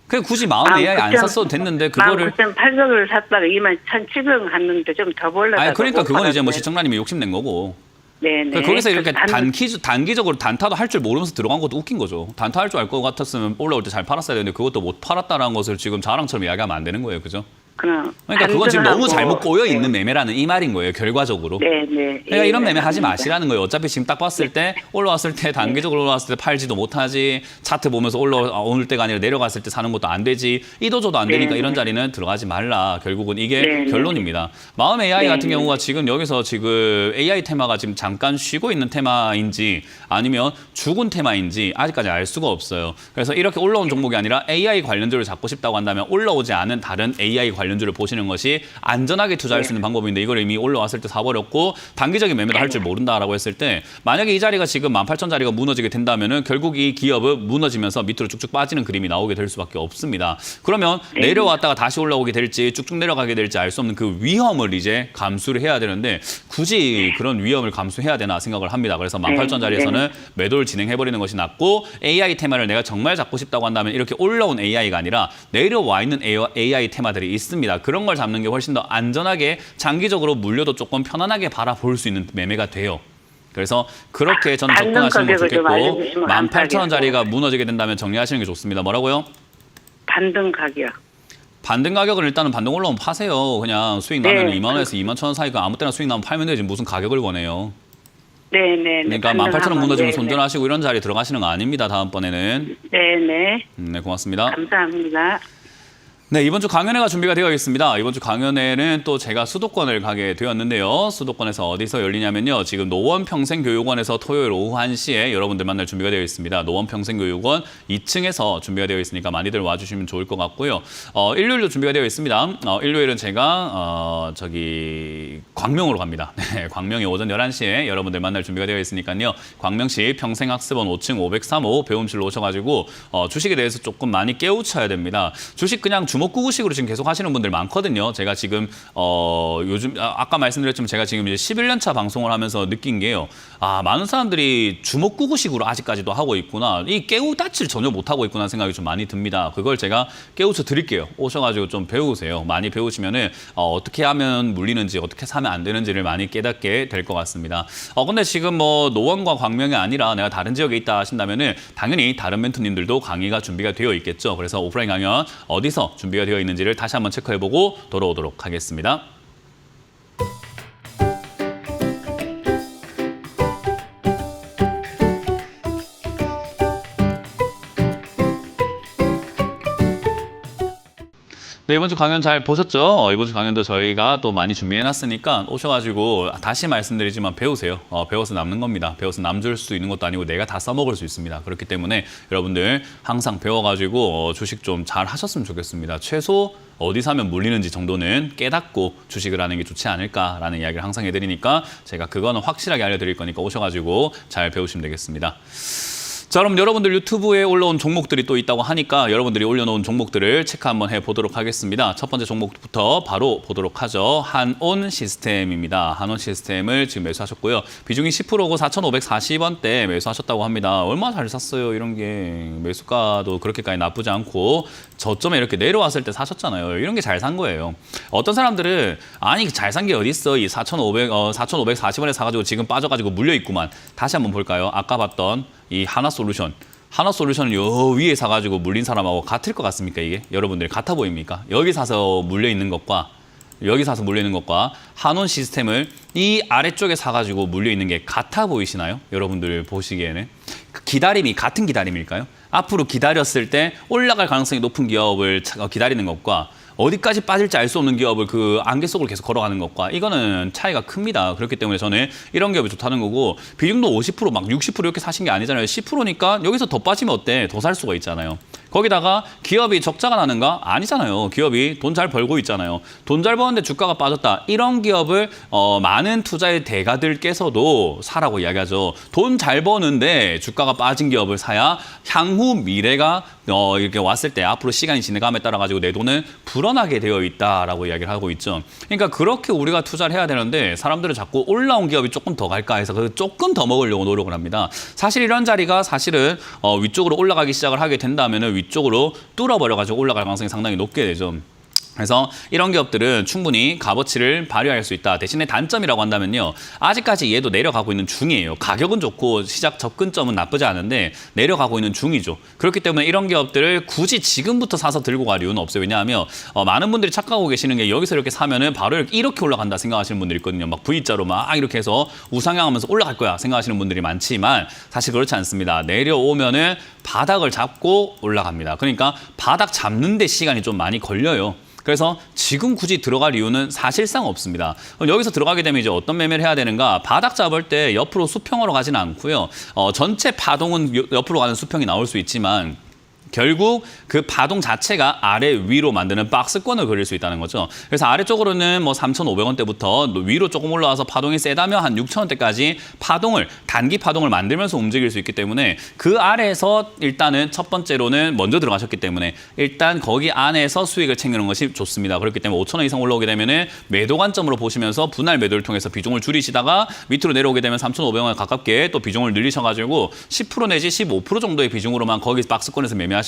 그 굳이 마음 AI 안 샀어도 됐는데 그거를 19,800을 샀다가 21,700을 갔는데 좀 더 올라다가 아니 그러니까 못 그건 이제 뭐 팔았네. 시청자님이 욕심낸 거고 네네. 그러니까 거기서 이렇게 단- 단기적으로 단타도 할 줄 모르면서 들어간 것도 웃긴 거죠. 단타 할 줄 알 것 같았으면 올라올 때 잘 팔았어야 되는데 그것도 못 팔았다라는 것을 지금 자랑처럼 이야기하면 안 되는 거예요. 그죠? 그냥 그러니까 그건 지금 너무 반등하고- 잘못 꼬여 있는 매매라는 이 말인 거예요. 결과적으로. 네네. 그러니까 이런 매매 하지 맞습니다. 마시라는 거예요. 어차피 지금 딱 봤을 때 올라왔을 때 단기적으로 올라왔을 때 팔지도 못하지. 차트 보면서 오를 때가 아니라 내려갔을 때 사는 것도 안 되지. 이도저도 안 되니까 네. 이런 자리는 들어가지 말라. 결국은 이게 네. 결론입니다. 마음 AI 네. 같은 경우가 지금 여기서 지금 AI 테마가 지금 잠깐 쉬고 있는 테마인지 아니면 죽은 테마인지 아직까지 알 수가 없어요. 그래서 이렇게 올라온 종목이 아니라 AI 관련주를 잡고 싶다고 한다면 올라오지 않은 다른 AI 관련주를 보시는 것이 안전하게 투자할 수 있는 방법인데 이걸 이미 올라왔을 때 사버렸고 단기적인 매매도 할 줄 모른다라고 했을 때 만약에 이 자리가 지금 18,000짜리가 무너지게 된다면은 결국 이 기업은 무너지면서 밑으로 쭉쭉 빠지는 그림이 나오게 될 수밖에 없습니다. 그러면 내려왔다가 다시 올라오게 될지 쭉쭉 내려가게 될지 알 수 없는 그 위험을 이제 감수를 해야 되는데 굳이 그런 위험을 감수해야 되나 생각을 합니다. 그래서 18,000짜리에서는 매도를 진행해버리는 것이 낫고 AI 테마를 내가 정말 잡고 싶다고 한다면 이렇게 올라온 AI가 아니라 내려와 있는 AI 테마들이 있습니다. 그런 걸 잡는 게 훨씬 더 안전하게 장기적으로 물려도 조금 편안하게 바라볼 수 있는 매매가 돼요. 그래서 그렇게 저는 반등 접근하시는 거 가격을 좀 좋겠고 알려주시면 18,000원짜리가 무너지게 된다면 정리하시는 게 좋습니다. 뭐라고요? 반등 가격. 반등 가격은 일단은 반등 올라오면 파세요. 그냥 수익 나면 네. 2만 원에서 21,000원 사이가 아무 때나 수익 나면 팔면 되지 무슨 가격을 원해요. 네네. 그러니까 18,000원 무너지면 손절하시고 이런 자리 들어가시는 거 아닙니다. 다음번에는. 네네. 네, 고맙습니다. 감사합니다. 네, 이번 주 강연회가 준비가 되어 있습니다. 이번 주 강연회는 또 제가 수도권을 가게 되었는데요. 수도권에서 어디서 열리냐면요. 지금 노원평생교육원에서 토요일 오후 1시에 여러분들 만날 준비가 되어 있습니다. 노원평생교육원 2층에서 준비가 되어 있으니까 많이들 와주시면 좋을 것 같고요. 일요일도 준비가 되어 있습니다. 일요일은 제가 광명으로 갑니다. 네, 광명이 오전 11시에 여러분들 만날 준비가 되어 있으니까요. 광명시 평생학습원 5층 503호 배움실로 오셔가지고 주식에 대해서 조금 많이 깨우쳐야 됩니다. 주식 그냥 주먹구구식으로 지금 계속 하시는 분들 많거든요. 제가 지금 요즘 아까 말씀드렸지만 제가 지금 이제 11년 차 방송을 하면서 느낀 게요. 많은 사람들이 주먹구구식으로 아직까지도 하고 있구나. 이 깨우다치를 전혀 못 하고 있구나 생각이 좀 많이 듭니다. 그걸 제가 깨우쳐 드릴게요. 오셔가지고 좀 배우세요. 많이 배우시면은 어떻게 하면 물리는지 어떻게 사면 안 되는지를 많이 깨닫게 될 것 같습니다. 근데 지금 뭐 노원과 광명이 아니라 내가 다른 지역에 있다 하신다면은 당연히 다른 멘토님들도 강의가 준비가 되어 있겠죠. 그래서 오프라인 강연 어디서 준비가 되어 있는지를 다시 한번 체크해보고 돌아오도록 하겠습니다. 네, 이번 주 강연 잘 보셨죠? 이번 주 강연도 저희가 또 많이 준비해놨으니까 오셔가지고 다시 말씀드리지만 배우세요. 배워서 남는 겁니다. 배워서 남줄 수 있는 것도 아니고 내가 다 써먹을 수 있습니다. 그렇기 때문에 여러분들 항상 배워가지고 주식 좀 잘 하셨으면 좋겠습니다. 최소 어디 사면 물리는지 정도는 깨닫고 주식을 하는 게 좋지 않을까라는 이야기를 항상 해드리니까 제가 그거는 확실하게 알려드릴 거니까 오셔가지고 잘 배우시면 되겠습니다. 자, 그럼 여러분들 유튜브에 올라온 종목들이 또 있다고 하니까 여러분들이 올려놓은 종목들을 체크 한번 해보도록 하겠습니다. 첫 번째 종목부터 바로 보도록 하죠. 한온 시스템입니다. 한온 시스템을 지금 매수하셨고요. 비중이 10%고 4,540원대 매수하셨다고 합니다. 얼마나 잘 샀어요. 이런 게 매수가도 그렇게까지 나쁘지 않고 저점에 이렇게 내려왔을 때 사셨잖아요. 이런 게 잘 산 거예요. 어떤 사람들은 아니 잘 산 게 어딨어. 이 4,540원에 사가지고 지금 빠져가지고 물려있구만. 다시 한번 볼까요? 아까 봤던 이 하나솔루션을 요 위에 사가지고 물린 사람하고 같을 것 같습니까? 이게 여러분들이 같아 보입니까? 여기 사서 물려 있는 것과 여기 사서 물려 있는 것과 한온 시스템을 이 아래쪽에 사가지고 물려 있는 게 같아 보이시나요? 여러분들 보시기에는 기다림이 같은 기다림일까요? 앞으로 기다렸을 때 올라갈 가능성이 높은 기업을 기다리는 것과 어디까지 빠질지 알 수 없는 기업을 그 안개 속을 계속 걸어가는 것과 이거는 차이가 큽니다. 그렇기 때문에 저는 이런 기업이 좋다는 거고 비중도 50% 막 60% 이렇게 사신 게 아니잖아요. 10%니까 여기서 더 빠지면 어때? 더 살 수가 있잖아요. 거기다가 기업이 적자가 나는가? 아니잖아요. 기업이 돈 잘 벌고 있잖아요. 돈 잘 버는데 주가가 빠졌다. 이런 기업을 많은 투자의 대가들께서도 사라고 이야기하죠. 돈 잘 버는데 주가가 빠진 기업을 사야 향후 미래가 이렇게 왔을 때 앞으로 시간이 지나감에 따라 가지고 내 돈은 불어나게 되어 있다라고 이야기를 하고 있죠. 그러니까 그렇게 우리가 투자를 해야 되는데 사람들은 자꾸 올라온 기업이 조금 더 갈까 해서 조금 더 먹으려고 노력을 합니다. 사실 이런 자리가 사실은 위쪽으로 올라가기 시작을 하게 된다면 위쪽으로 뚫어버려가지고 올라갈 가능성이 상당히 높게 되죠. 그래서 이런 기업들은 충분히 값어치를 발휘할 수 있다. 대신에 단점이라고 한다면요. 아직까지 얘도 내려가고 있는 중이에요. 가격은 좋고 시작 접근점은 나쁘지 않은데 내려가고 있는 중이죠. 그렇기 때문에 이런 기업들을 굳이 지금부터 사서 들고 갈 이유는 없어요. 왜냐하면 많은 분들이 착각하고 계시는 게 여기서 이렇게 사면은 바로 이렇게 올라간다 생각하시는 분들이 있거든요. 막 V자로 막 이렇게 해서 우상향하면서 올라갈 거야 생각하시는 분들이 많지만 사실 그렇지 않습니다. 내려오면은 바닥을 잡고 올라갑니다. 그러니까 바닥 잡는 데 시간이 좀 많이 걸려요. 그래서 지금 굳이 들어갈 이유는 사실상 없습니다. 여기서 들어가게 되면 이제 어떤 매매를 해야 되는가? 바닥 잡을 때 옆으로 수평으로 가지는 않고요. 전체 파동은 옆으로 가는 수평이 나올 수 있지만 결국 그 파동 자체가 아래 위로 만드는 박스권을 그릴 수 있다는 거죠. 그래서 아래쪽으로는 뭐 3,500원대부터 위로 조금 올라와서 파동이 세다면 한 6,000원대까지 단기 파동을 만들면서 움직일 수 있기 때문에 그 아래에서 일단은 첫 번째로는 먼저 들어가셨기 때문에 일단 거기 안에서 수익을 챙기는 것이 좋습니다. 그렇기 때문에 5,000원 이상 올라오게 되면은 매도 관점으로 보시면서 분할 매도를 통해서 비중을 줄이시다가 밑으로 내려오게 되면 3,500원 가깝게 또 비중을 늘리셔가지고 10% 내지 15% 정도의 비중으로만 거기 박스권에서 매매하시고요.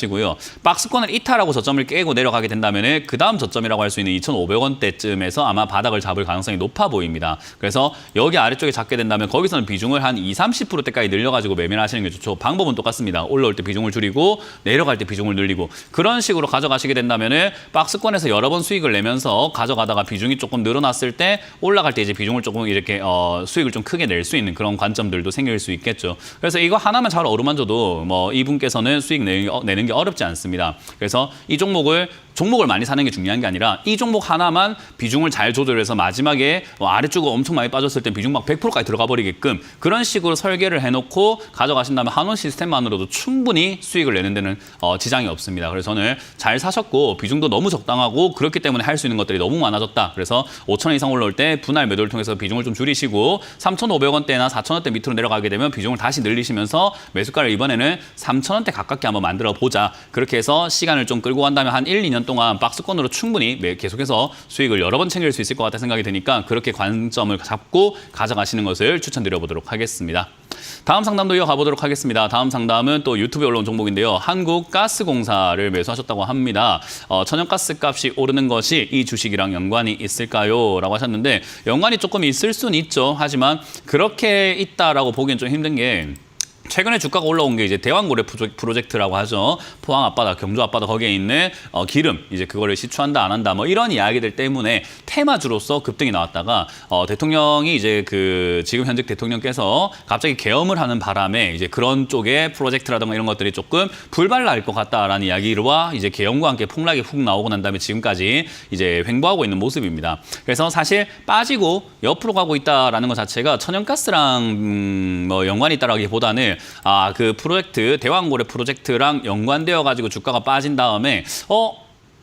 박스권을 이탈하고 저점을 깨고 내려가게 된다면 그 다음 저점이라고 할 수 있는 2,500원대쯤에서 아마 바닥을 잡을 가능성이 높아 보입니다. 그래서 여기 아래쪽에 잡게 된다면 거기서는 비중을 한 20-30%대까지 늘려가지고 매매를 하시는 게 좋죠. 방법은 똑같습니다. 올라올 때 비중을 줄이고 내려갈 때 비중을 늘리고 그런 식으로 가져가시게 된다면 박스권에서 여러 번 수익을 내면서 가져가다가 비중이 조금 늘어났을 때 올라갈 때 이제 비중을 조금 이렇게 수익을 좀 크게 낼 수 있는 그런 관점들도 생길 수 있겠죠. 그래서 이거 하나만 잘 어루만져도 뭐 이분께서는 수익 내는 게 어렵지 않습니다. 그래서 이 종목을 많이 사는 게 중요한 게 아니라 이 종목 하나만 비중을 잘 조절해서 마지막에 아래쪽으로 엄청 많이 빠졌을 때 비중 막 100%까지 들어가 버리게끔 그런 식으로 설계를 해놓고 가져가신다면 한원 시스템만으로도 충분히 수익을 내는 데는 지장이 없습니다. 그래서 저는 잘 사셨고 비중도 너무 적당하고 그렇기 때문에 할 수 있는 것들이 너무 많아졌다. 그래서 5,000원 이상 올라올 때 분할 매도를 통해서 비중을 좀 줄이시고 3,500원대나 4,000원대 밑으로 내려가게 되면 비중을 다시 늘리시면서 매수가를 이번에는 3,000원대 가깝게 한번 만들어 보자. 그렇게 해서 시간을 좀 끌고 간다면 한 1, 2년 동안 박스권으로 충분히 계속해서 수익을 여러 번 챙길 수 있을 것 같다 생각이 드니까 그렇게 관점을 잡고 가져가시는 것을 추천드려보도록 하겠습니다. 다음 상담도 이어가 보도록 하겠습니다. 다음 상담은 또 유튜브에 올라온 종목인데요. 한국가스공사를 매수하셨다고 합니다. 천연가스 값이 오르는 것이 이 주식이랑 연관이 있을까요? 라고 하셨는데 연관이 조금 있을 수는 있죠. 하지만 그렇게 있다라고 보기엔 좀 힘든 게 최근에 주가가 올라온 게 이제 대왕고래 프로젝트라고 하죠. 포항 앞바다, 경주 앞바다 거기에 있는 기름 이제 그거를 시추한다 안 한다 뭐 이런 이야기들 때문에 테마주로서 급등이 나왔다가 대통령이 이제 지금 현직 대통령께서 갑자기 계엄을 하는 바람에 이제 그런 쪽의 프로젝트라든가 이런 것들이 조금 불발날 것 같다라는 이야기와 이제 계엄과 함께 폭락이 훅 나오고 난 다음에 지금까지 이제 횡보하고 있는 모습입니다. 그래서 사실 빠지고 옆으로 가고 있다라는 것 자체가 천연가스랑 뭐 연관이 있다라기보다는 그 프로젝트 대왕고래 프로젝트랑 연관되어 가지고 주가가 빠진 다음에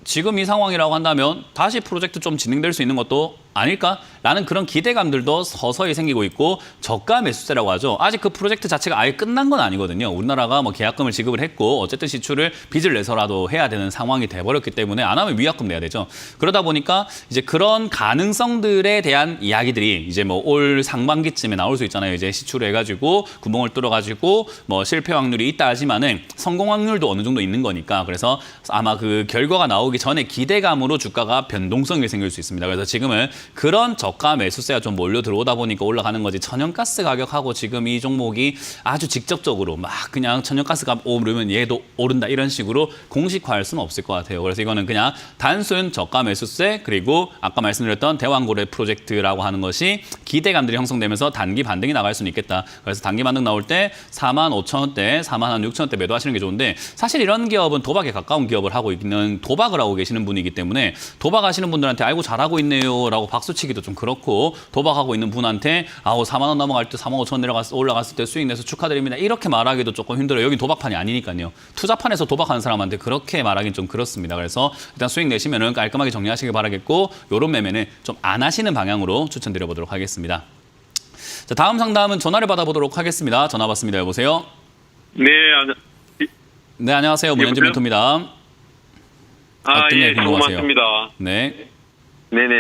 지금 이 상황이라고 한다면 다시 프로젝트 좀 진행될 수 있는 것도 아닐까? 라는 그런 기대감들도 서서히 생기고 있고 저가 매수세라고 하죠. 아직 그 프로젝트 자체가 아예 끝난 건 아니거든요. 우리나라가 뭐 계약금을 지급을 했고 어쨌든 시추를 빚을 내서라도 해야 되는 상황이 돼버렸기 때문에 안 하면 위약금 내야 되죠. 그러다 보니까 이제 그런 가능성들에 대한 이야기들이 이제 뭐 올 상반기쯤에 나올 수 있잖아요. 이제 시추를 해가지고 구멍을 뚫어가지고 뭐 실패 확률이 있다 하지만은 성공 확률도 어느 정도 있는 거니까 그래서 아마 그 결과가 나오기 전에 기대감으로 주가가 변동성이 생길 수 있습니다. 그래서 지금은 그런 저가 매수세가 좀 몰려 들어오다 보니까 올라가는 거지 천연가스 가격하고 지금 이 종목이 아주 직접적으로 막 그냥 천연가스가 오르면 얘도 오른다 이런 식으로 공식화할 수는 없을 것 같아요. 그래서 이거는 그냥 단순 저가 매수세 그리고 아까 말씀드렸던 대왕고래 프로젝트라고 하는 것이 기대감들이 형성되면서 단기 반등이 나갈 수는 있겠다. 그래서 단기 반등 나올 때 45,000원대, 46,000원대 매도하시는 게 좋은데 사실 이런 기업은 도박에 가까운 기업을 하고 있는 도박을 하고 계시는 분이기 때문에 도박하시는 분들한테 아이고 잘하고 있네요 라고 박수치기도 좀 그렇고 도박하고 있는 분한테 아우 4만 원 넘어갈 때 45,000원 올라갔을 때 수익 내서 축하드립니다. 이렇게 말하기도 조금 힘들어요. 여기 도박판이 아니니까요. 투자판에서 도박하는 사람한테 그렇게 말하기는 좀 그렇습니다. 그래서 일단 수익 내시면은 깔끔하게 정리하시길 바라겠고 이런 매매는 좀 안 하시는 방향으로 추천드려보도록 하겠습니다. 자, 다음 상담은 전화를 받아보도록 하겠습니다. 전화 받습니다. 여보세요? 네, 네, 안녕하세요. 문현진 여보세요? 멘토입니다. 어떤 게 궁금하세요? 고맙습니다. 네, 네네.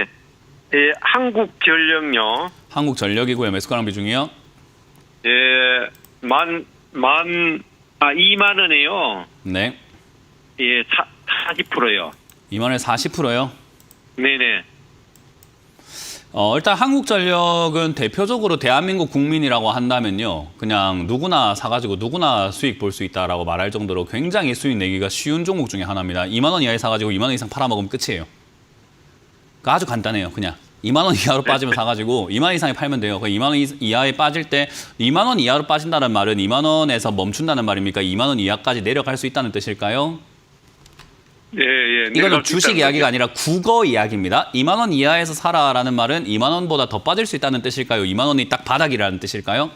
예, 한국전력요. 한국전력이고요. 매수가랑 비중이요? 예, 2만 원에요. 네, 예, 40%요. 2만 원에 40%요? 네네. 일단 한국전력은 대표적으로 대한민국 국민이라고 한다면요. 그냥 누구나 사가지고 누구나 수익 볼 수 있다라고 말할 정도로 굉장히 수익 내기가 쉬운 종목 중에 하나입니다. 2만 원 이하에 사가지고 2만 원 이상 팔아먹으면 끝이에요. 그러니까 아주 간단해요. 그냥 2만 원 이하로 빠지면 사가지고 2만 원 이상에 팔면 돼요. 2만 원 이하에 빠질 때 2만 원 이하로 빠진다는 말은 2만 원에서 멈춘다는 말입니까? 2만 원 이하까지 내려갈 수 있다는 뜻일까요? 예, 예. 이거는 주식 이야기가 아니라 국어 이야기입니다. 2만 원 이하에서 사라라는 말은 2만 원보다 더 빠질 수 있다는 뜻일까요? 2만 원이 딱 바닥이라는 뜻일까요?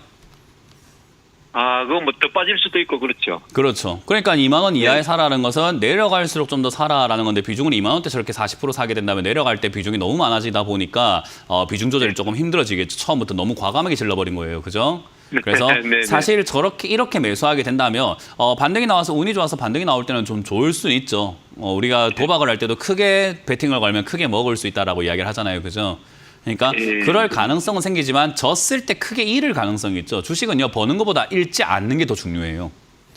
아, 그거 뭐 더 빠질 수도 있고 그렇죠. 그렇죠. 그러니까 2만 원 이하에 사라는 것은 내려갈수록 좀 더 사라라는 건데 비중을 2만 원대 저렇게 40% 사게 된다면 내려갈 때 비중이 너무 많아지다 보니까 비중 조절이 조금 힘들어지겠죠. 처음부터 너무 과감하게 질러버린 거예요. 그죠? 그래서 네네. 사실 이렇게 매수하게 된다면 반등이 나와서 운이 좋아서 반등이 나올 때는 좀 좋을 수는 있죠. 우리가 도박을 할 때도 크게 베팅을 걸면 크게 먹을 수 있다라고 이야기를 하잖아요. 그죠? 그러니까 그럴 가능성은 생기지만 졌을 때 크게 잃을 가능성이 있죠. 주식은요. 버는 것보다 잃지 않는 게 더 중요해요.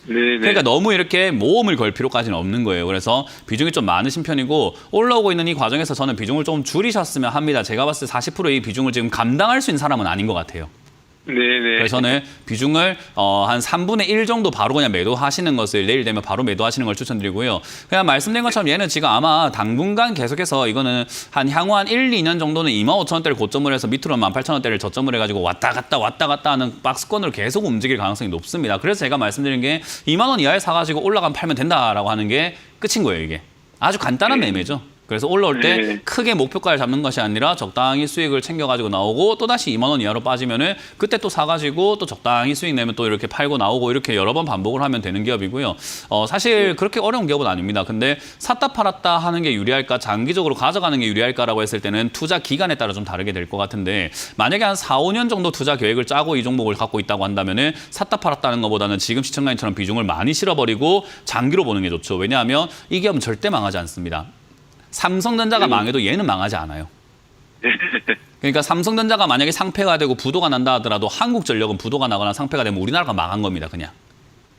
네네. 그러니까 너무 이렇게 모험을 걸 필요까지는 없는 거예요. 그래서 비중이 좀 많으신 편이고 올라오고 있는 이 과정에서 저는 비중을 좀 줄이셨으면 합니다. 제가 봤을 때 40%의 비중을 지금 감당할 수 있는 사람은 아닌 것 같아요. 네네. 그래서 저는 비중을 한 3분의 1 정도 바로 그냥 매도하시는 것을 내일 되면 바로 매도하시는 걸 추천드리고요. 그냥 말씀드린 것처럼 얘는 지금 아마 당분간 계속해서 이거는 향후 한 1, 2년 정도는 25,000원대를 고점을 해서 밑으로 18,000원대를 저점을 해가지고 왔다 갔다 하는 박스권으로 계속 움직일 가능성이 높습니다. 그래서 제가 말씀드린 게 2만 원 이하에 사가지고 올라가면 팔면 된다라고 하는 게 끝인 거예요. 이게 아주 간단한 매매죠. 그래서 올라올 때 크게 목표가를 잡는 것이 아니라 적당히 수익을 챙겨가지고 나오고 또다시 2만 원 이하로 빠지면은 그때 또 사가지고 또 적당히 수익 내면 또 이렇게 팔고 나오고 이렇게 여러 번 반복을 하면 되는 기업이고요. 사실 그렇게 어려운 기업은 아닙니다. 근데 샀다 팔았다 하는 게 유리할까 장기적으로 가져가는 게 유리할까라고 했을 때는 투자 기간에 따라 좀 다르게 될 것 같은데 만약에 한 4, 5년 정도 투자 계획을 짜고 이 종목을 갖고 있다고 한다면은 샀다 팔았다는 것보다는 지금 시청자님처럼 비중을 많이 실어버리고 장기로 보는 게 좋죠. 왜냐하면 이 기업은 절대 망하지 않습니다. 삼성전자가 망해도 얘는 망하지 않아요. 그러니까 삼성전자가 만약에 상폐가 되고 부도가 난다 하더라도 한국전력은 부도가 나거나 상폐가 되면 우리나라가 망한 겁니다. 그냥.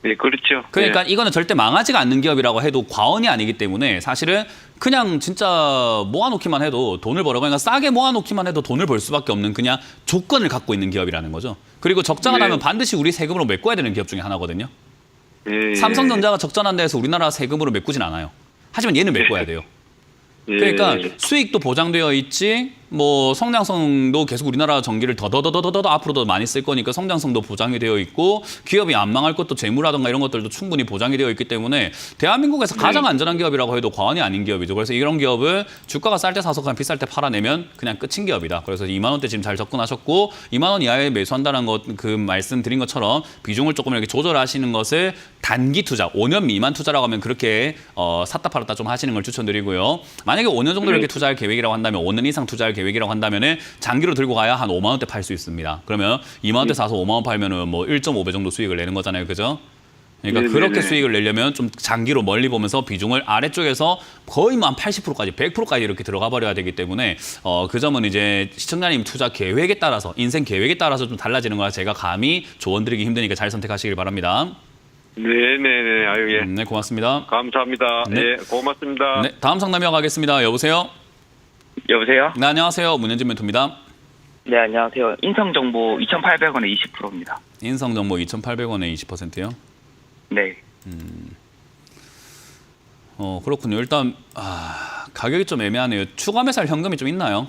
네, 그렇죠. 그러니까 이거는 절대 망하지가 않는 기업이라고 해도 과언이 아니기 때문에 사실은 그냥 진짜 모아놓기만 해도 돈을 벌어. 그러니까 싸게 모아놓기만 해도 돈을 벌 수밖에 없는 그냥 조건을 갖고 있는 기업이라는 거죠. 그리고 적자가 나면 반드시 우리 세금으로 메꿔야 되는 기업 중에 하나거든요. 삼성전자가 적자난다 해서 우리나라 세금으로 메꾸진 않아요. 하지만 얘는 메꿔야 돼요. 그러니까 수익도 보장되어 있지, 뭐 성장성도 계속 우리나라 전기를 더 앞으로도 많이 쓸 거니까 성장성도 보장이 되어 있고 기업이 안 망할 것도 재무라든가 이런 것들도 충분히 보장이 되어 있기 때문에 대한민국에서 가장 안전한 기업이라고 해도 과언이 아닌 기업이죠. 그래서 이런 기업을 주가가 쌀 때 사서 그냥 비쌀 때 팔아내면 그냥 끝인 기업이다. 그래서 2만 원대 지금 잘 접근하셨고 2만 원 이하에 매수한다는 것 그 말씀드린 것처럼 비중을 조금 이렇게 조절하시는 것을 단기 투자, 5년 미만 투자라고 하면 그렇게 샀다 팔았다 좀 하시는 걸 추천드리고요. 만약에 5년 정도 이렇게 투자할 계획이라고 한다면 5년 이상 투자할 계획이라고 한다면은 장기로 들고 가야 한 5만 원대 팔 수 있습니다. 그러면 2만 원대 사서 5만 원 팔면은 뭐 1.5배 정도 수익을 내는 거잖아요. 그죠? 그러니까 네네네. 그렇게 수익을 내려면 좀 장기로 멀리 보면서 비중을 아래쪽에서 거의 뭐 한 80%까지 100%까지 이렇게 들어가 버려야 되기 때문에 그 점은 이제 시청자님 투자 계획에 따라서 인생 계획에 따라서 좀 달라지는 거라 제가 감히 조언드리기 힘드니까 잘 선택하시길 바랍니다. 네네네. 아유, 예. 네, 고맙습니다. 감사합니다. 네. 예, 고맙습니다. 네, 다음 상담 이어가겠습니다. 여보세요? 여보세요? 네, 안녕하세요. 문현진 멘토입니다. 네, 안녕하세요. 인성정보 2,800원에 20%입니다. 인성정보 2,800원에 20%요? 네. 그렇군요. 일단 가격이 좀 애매하네요. 추가 매수할 현금이 좀 있나요?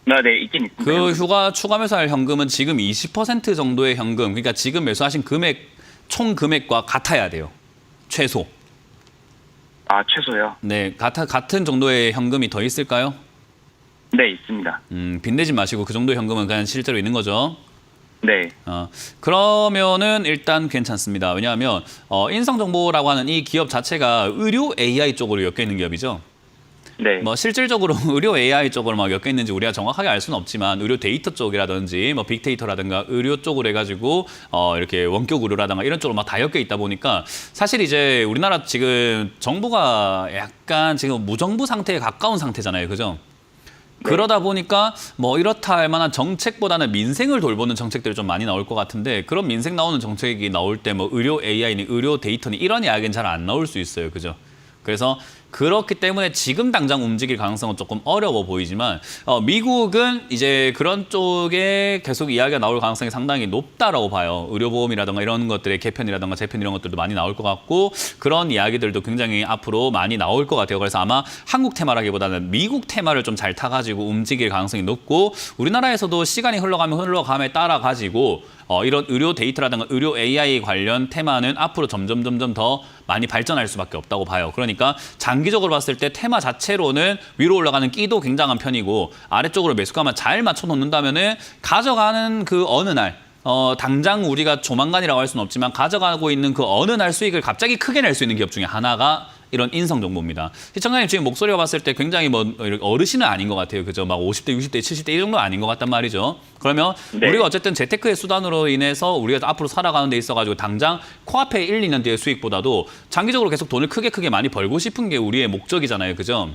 네, 있긴 있습니다. 그 휴가 추가 매수할 현금은 지금 20% 정도의 현금, 그러니까 지금 매수하신 금액 총 금액과 같아야 돼요. 최소. 아, 최소요? 네, 같은 정도의 현금이 더 있을까요? 네, 있습니다. 빚내지 마시고 그 정도의 현금은 그냥 실제로 있는 거죠. 네. 그러면은 일단 괜찮습니다. 왜냐하면 인성정보라고 하는 이 기업 자체가 의료 AI 쪽으로 엮여 있는 기업이죠. 네. 뭐 실질적으로 의료 AI 쪽으로 막 엮여 있는지 우리가 정확하게 알 수는 없지만 의료 데이터 쪽이라든지 뭐 빅데이터라든가 의료 쪽으로 해가지고 이렇게 원격 의료라든가 이런 쪽으로 막 다 엮여 있다 보니까 사실 이제 우리나라 지금 정부가 약간 지금 무정부 상태에 가까운 상태잖아요, 그죠? 그러다 보니까 뭐 이렇다 할 만한 정책보다는 민생을 돌보는 정책들이 좀 많이 나올 것 같은데 그런 민생 나오는 정책이 나올 때 뭐 의료 AI니 의료 데이터니 이런 이야기는 잘 안 나올 수 있어요, 그죠? 그래서 그렇기 때문에 지금 당장 움직일 가능성은 조금 어려워 보이지만 미국은 이제 그런 쪽에 계속 이야기가 나올 가능성이 상당히 높다라고 봐요. 의료보험이라든가 이런 것들의 개편이라든가 재편 이런 것들도 많이 나올 것 같고 그런 이야기들도 굉장히 앞으로 많이 나올 것 같아요. 그래서 아마 한국 테마라기보다는 미국 테마를 좀 잘 타가지고 움직일 가능성이 높고 우리나라에서도 시간이 흘러감에 따라 가지고 이런 의료 데이터라든가 의료 AI 관련 테마는 앞으로 점점 더 많이 발전할 수밖에 없다고 봐요. 그러니까 장기적으로 봤을 때 테마 자체로는 위로 올라가는 끼도 굉장한 편이고 아래쪽으로 매수가만 잘 맞춰 놓는다면은 가져가는 그 어느 날 당장 우리가 조만간이라고 할 수는 없지만 가져가고 있는 그 어느 날 수익을 갑자기 크게 낼 수 있는 기업 중에 하나가 이런 인성정보입니다. 시청자님 지금 목소리가 봤을 때 굉장히 뭐 어르신은 아닌 것 같아요. 그죠? 막 50대, 60대, 70대 이 정도 아닌 것 같단 말이죠. 그러면 네. 우리가 어쨌든 재테크의 수단으로 인해서 우리가 앞으로 살아가는 데 있어가지고 당장 코앞에 1, 2년 뒤의 수익보다도 장기적으로 계속 돈을 크게 많이 벌고 싶은 게 우리의 목적이잖아요. 그죠?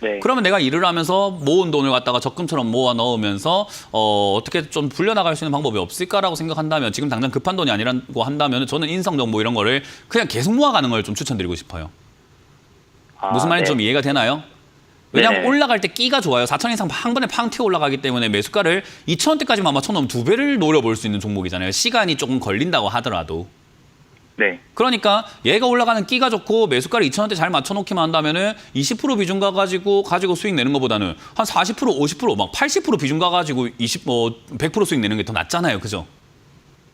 네. 그러면 내가 일을 하면서 모은 돈을 갖다가 적금처럼 모아 넣으면서 어떻게 좀 불려나갈 수 있는 방법이 없을까라고 생각한다면 지금 당장 급한 돈이 아니라고 한다면 저는 인성정보 이런 거를 그냥 계속 모아가는 걸 좀 추천드리고 싶어요. 무슨 말인지 네. 좀 이해가 되나요? 왜냐하면 네네. 올라갈 때 끼가 좋아요. 4천 이상 한 번에 팡 튀어 올라가기 때문에 매수가를 2,000원대까지만 맞춰놓으면 2배를 노려볼 수 있는 종목이잖아요. 시간이 조금 걸린다고 하더라도. 네. 그러니까 얘가 올라가는 끼가 좋고 매수가를 2,000원대 잘 맞춰놓기만 한다면은 20% 비중 가지고 수익 내는 것보다는 한 40%, 50%, 막 80% 비중 가지고 100% 수익 내는 게 더 낫잖아요. 그죠?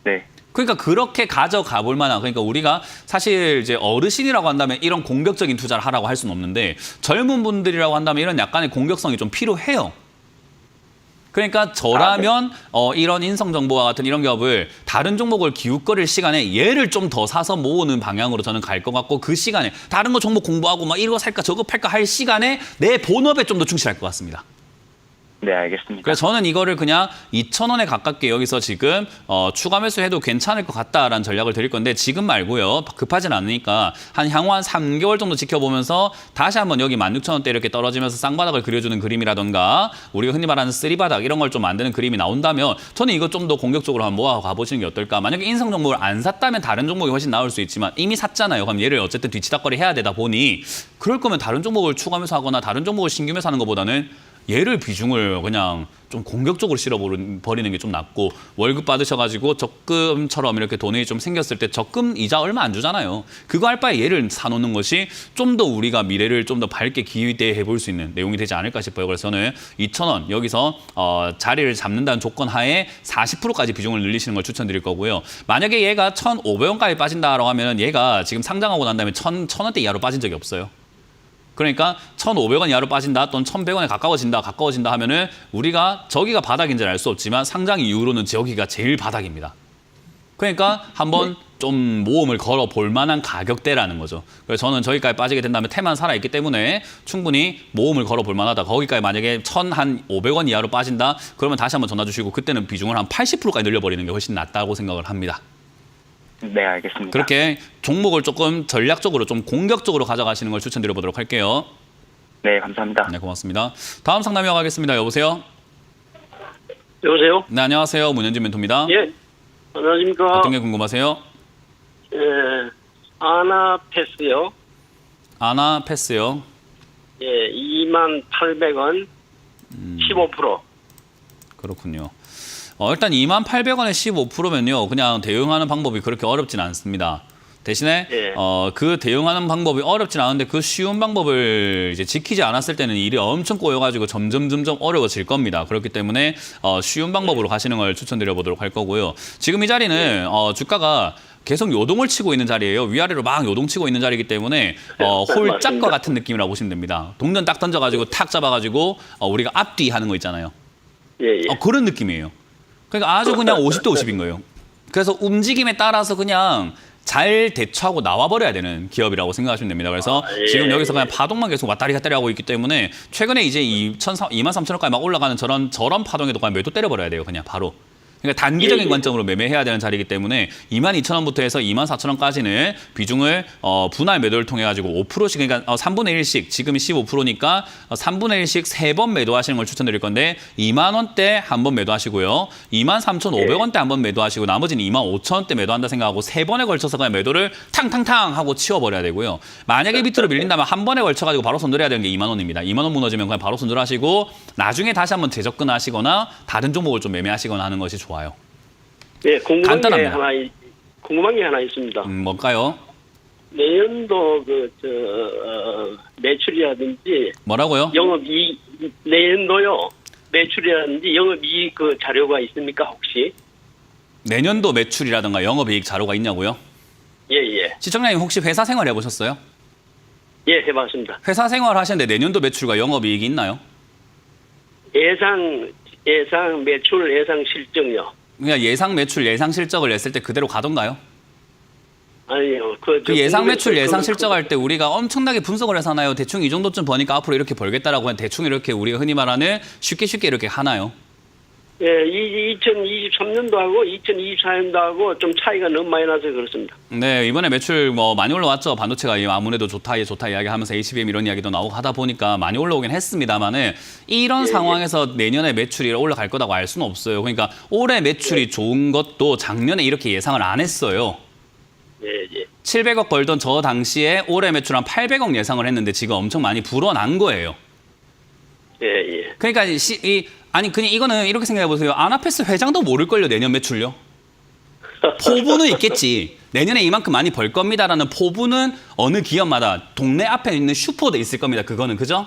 네. 그러니까 그렇게 가져가 볼 만한 그러니까 우리가 사실 이제 어르신이라고 한다면 이런 공격적인 투자를 하라고 할 수는 없는데 젊은 분들이라고 한다면 이런 약간의 공격성이 좀 필요해요. 그러니까 저라면 이런 인성정보와 같은 이런 기업을 다른 종목을 기웃거릴 시간에 얘를 좀 더 사서 모으는 방향으로 저는 갈 것 같고 그 시간에 다른 거 종목 공부하고 막 이거 살까 저거 팔까 할 시간에 내 본업에 좀 더 충실할 것 같습니다. 네, 알겠습니다. 그래서 저는 이거를 그냥 2,000원에 가깝게 여기서 지금 추가 매수해도 괜찮을 것 같다라는 전략을 드릴 건데 지금 말고요. 급하진 않으니까 향후 한 3개월 정도 지켜보면서 다시 한번 여기 16,000원대 이렇게 떨어지면서 쌍바닥을 그려주는 그림이라던가 우리가 흔히 말하는 쓰리바닥 이런 걸 좀 만드는 그림이 나온다면 저는 이거 좀 더 공격적으로 한번 모아가 보시는 게 어떨까. 만약에 인성정보를 안 샀다면 다른 종목이 훨씬 나을 수 있지만 이미 샀잖아요. 그럼 얘를 어쨌든 뒤치다거리 해야 되다 보니 그럴 거면 다른 종목을 추가 매수하거나 다른 종목을 신규 매수하는 것보다는 얘를 비중을 그냥 좀 공격적으로 실어버리는 게 좀 낫고 월급 받으셔가지고 적금처럼 이렇게 돈이 좀 생겼을 때 적금 이자 얼마 안 주잖아요. 그거 할 바에 얘를 사놓는 것이 좀 더 우리가 미래를 좀 더 밝게 기대해 볼 수 있는 내용이 되지 않을까 싶어요. 그래서 저는 2,000원 여기서 자리를 잡는다는 조건 하에 40%까지 비중을 늘리시는 걸 추천드릴 거고요. 만약에 얘가 1,500원까지 빠진다라고 하면 얘가 지금 상장하고 난 다음에 1,000원대 이하로 빠진 적이 없어요. 그러니까 1,500원 이하로 빠진다 또는 1,100원에 가까워진다 하면은 우리가 저기가 바닥인지는 알 수 없지만 상장 이후로는 저기가 제일 바닥입니다. 그러니까 한번 좀 모험을 걸어 볼 만한 가격대라는 거죠. 그래서 저는 저기까지 빠지게 된다면 태만 살아있기 때문에 충분히 모험을 걸어 볼 만하다. 거기까지 만약에 1,500원 이하로 빠진다. 그러면 다시 한번 전화 주시고 그때는 비중을 한 80%까지 늘려버리는 게 훨씬 낫다고 생각을 합니다. 네, 알겠습니다. 그렇게 종목을 조금 전략적으로 좀 공격적으로 가져가시는 걸 추천드려보도록 할게요. 네, 감사합니다. 네, 고맙습니다. 다음 상담 이어가겠습니다. 여보세요? 여보세요? 네, 안녕하세요. 문현진 멘토입니다. 예. 안녕하십니까? 어떤 게 궁금하세요? 예. 아나패스요. 아나 패스요. 예. 28,000원. 15%. 그렇군요. 일단 28,000원에 15%면요. 그냥 대응하는 방법이 그렇게 어렵진 않습니다. 대신에 예. 그 대응하는 방법이 어렵진 않은데 그 쉬운 방법을 이제 지키지 않았을 때는 일이 엄청 꼬여가지고 점점 어려워질 겁니다. 그렇기 때문에 쉬운 방법으로 가시는 걸 추천드려보도록 할 거고요. 지금 이 자리는 주가가 계속 요동을 치고 있는 자리예요. 위아래로 막 요동치고 있는 자리이기 때문에 홀짝과 같은 느낌이라고 보시면 됩니다. 동전 딱 던져가지고 탁 잡아가지고 우리가 앞뒤 하는 거 있잖아요. 예, 예. 그런 느낌이에요. 그러니까 아주 그냥 50대 50인 거예요. 그래서 움직임에 따라서 그냥 잘 대처하고 나와버려야 되는 기업이라고 생각하시면 됩니다. 그래서 예. 지금 여기서 그냥 파동만 계속 왔다리 갔다리 하고 있기 때문에 최근에 이제 23,000원까지 막 올라가는 저런 파동에도 그냥 매도 때려버려야 돼요. 그냥 바로. 그러니까 단기적인 예. 관점으로 매매해야 되는 자리이기 때문에 22,000원부터 해서 24,000원까지는 비중을 분할 매도를 통해 가지고 5%씩 그러니까 3분의 1씩 지금이 15%니까 3분의 1씩 3번 매도하시는 걸 추천드릴 건데 2만 원대 한 번 매도하시고요. 23,500원대 한 번 매도하시고 나머지는 25,000원대 매도한다 생각하고 3번에 걸쳐서 그냥 매도를 탕탕탕 하고 치워버려야 되고요. 만약에 밑으로 밀린다면 한 번에 걸쳐 가지고 바로 손절해야 되는 게 2만 원입니다. 2만 원 무너지면 그냥 바로 손절하시고 나중에 다시 한번 재접근하시거나 다른 종목을 좀 매매하시거나 하는 것이 좋아요. 예, 궁금한 간단합니다. 게 하나 있습니다. 뭘까요? 내년도 매출이라든지 뭐라고요? 내년도요. 매출이라든지 영업이익 그 자료가 있습니까, 혹시? 내년도 매출이라든가 영업이익 자료가 있냐고요? 예, 예. 시청자님 혹시 회사 생활 해보셨어요? 예, 해봤습니다. 회사 생활 하시는데 내년도 매출과 영업이익이 있나요? 예상 매출, 예상 실적요. 그냥 예상 매출, 예상 실적을 냈을 때 그대로 가던가요? 아니요. 그 예상 매출, 예상 실적 할 때 우리가 엄청나게 분석을 해서 하나요? 대충 이 정도쯤 버니까 앞으로 이렇게 벌겠다라고 그냥 대충 이렇게 우리가 흔히 말하는 쉽게 이렇게 하나요? 예, 2023년도하고 2024년도하고 좀 차이가 너무 많이 나서 그렇습니다. 네, 이번에 매출 많이 올라왔죠. 반도체가 아무래도 좋다 이야기하면서 HBM 이런 이야기도 나오고 하다 보니까 많이 올라오긴 했습니다만은 이런 상황에서 내년에 매출이 올라갈 거라고 알 수는 없어요. 그러니까 올해 매출이 좋은 것도 작년에 이렇게 예상을 안 했어요. 예, 예. 700억 벌던 저 당시에 올해 매출 한 800억 예상을 했는데 지금 엄청 많이 불어난 거예요. 예, 예. 그러니까 그냥 이거는 이렇게 생각해 보세요. 아나패스 회장도 모를걸요, 내년 매출요. 포부는 있겠지. 내년에 이만큼 많이 벌 겁니다라는 포부는 어느 기업마다 동네 앞에 있는 슈퍼도 있을 겁니다. 그거는 그죠?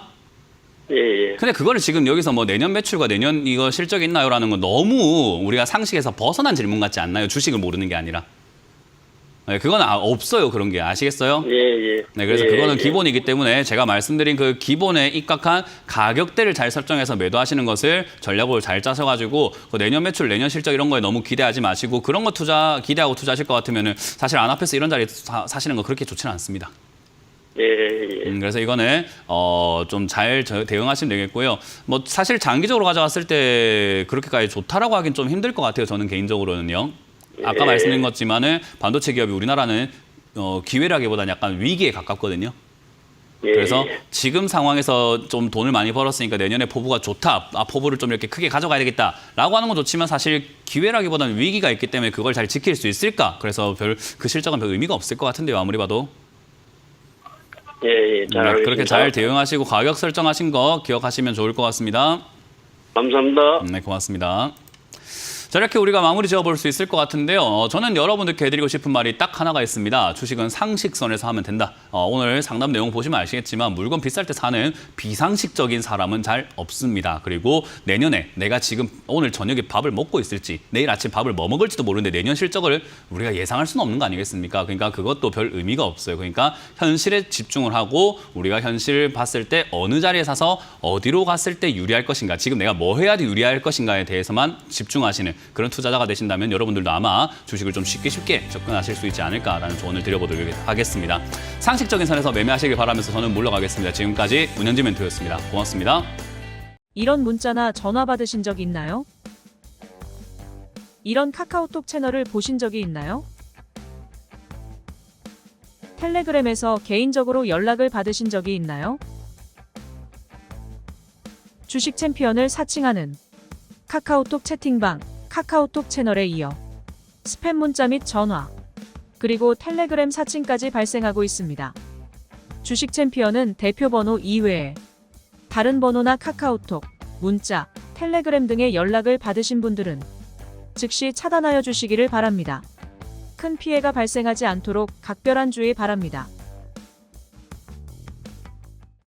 예, 예. 근데 그거를 지금 여기서 내년 매출과 내년 이거 실적이 있나요라는 건 너무 우리가 상식에서 벗어난 질문 같지 않나요? 주식을 모르는 게 아니라. 네, 그건 없어요. 그런 게. 아시겠어요? 예, 예. 네, 그래서 예, 그거는 예. 기본이기 때문에 제가 말씀드린 그 기본에 입각한 가격대를 잘 설정해서 매도하시는 것을 전략으로 잘 짜셔가지고 내년 매출, 내년 실적 이런 거에 너무 기대하지 마시고 그런 거 기대하고 투자하실 것 같으면은 사실 아나패스 이런 자리 사시는 거 그렇게 좋지는 않습니다. 예, 예. 그래서 이거는 좀 잘 대응하시면 되겠고요. 사실 장기적으로 가져갔을 때 그렇게까지 좋다라고 하긴 좀 힘들 것 같아요. 저는 개인적으로는요. 아까 말씀드린 것지만은 반도체 기업이 우리나라는 기회라기보다는 약간 위기에 가깝거든요. 예, 그래서 예. 지금 상황에서 좀 돈을 많이 벌었으니까 내년에 포부가 좋다. 포부를 좀 이렇게 크게 가져가야 되겠다라고 하는 건 좋지만 사실 기회라기보다는 위기가 있기 때문에 그걸 잘 지킬 수 있을까? 그래서 그 실적은 별 의미가 없을 것 같은데요. 아무리 봐도. 예, 예. 잘 알겠습니다. 그렇게 잘 대응하시고 가격 설정하신 거 기억하시면 좋을 것 같습니다. 감사합니다. 네, 고맙습니다. 자, 이렇게 우리가 마무리 지어볼 수 있을 것 같은데요. 저는 여러분들께 해드리고 싶은 말이 딱 하나가 있습니다. 주식은 상식선에서 하면 된다. 오늘 상담 내용 보시면 아시겠지만 물건 비쌀 때 사는 비상식적인 사람은 잘 없습니다. 그리고 내년에 내가 지금 오늘 저녁에 밥을 먹고 있을지 내일 아침 밥을 뭐 먹을지도 모르는데 내년 실적을 우리가 예상할 수는 없는 거 아니겠습니까? 그러니까 그것도 별 의미가 없어요. 그러니까 현실에 집중을 하고 우리가 현실을 봤을 때 어느 자리에 사서 어디로 갔을 때 유리할 것인가 지금 내가 뭐 해야 유리할 것인가에 대해서만 집중하시는 그런 투자자가 되신다면 여러분들도 아마 주식을 좀 쉽게 접근하실 수 있지 않을까라는 조언을 드려보도록 하겠습니다. 상식적인 선에서 매매하시길 바라면서 저는 물러가겠습니다. 지금까지 문현진 멘토였습니다. 고맙습니다. 이런 문자나 전화 받으신 적 있나요? 이런 카카오톡 채널을 보신 적이 있나요? 텔레그램에서 개인적으로 연락을 받으신 적이 있나요? 주식 챔피언을 사칭하는 카카오톡 채팅방, 카카오톡 채널에 이어 스팸 문자 및 전화, 그리고 텔레그램 사칭까지 발생하고 있습니다. 주식 챔피언은 대표 번호 이외에 다른 번호나 카카오톡, 문자, 텔레그램 등의 연락을 받으신 분들은 즉시 차단하여 주시기를 바랍니다. 큰 피해가 발생하지 않도록 각별한 주의 바랍니다.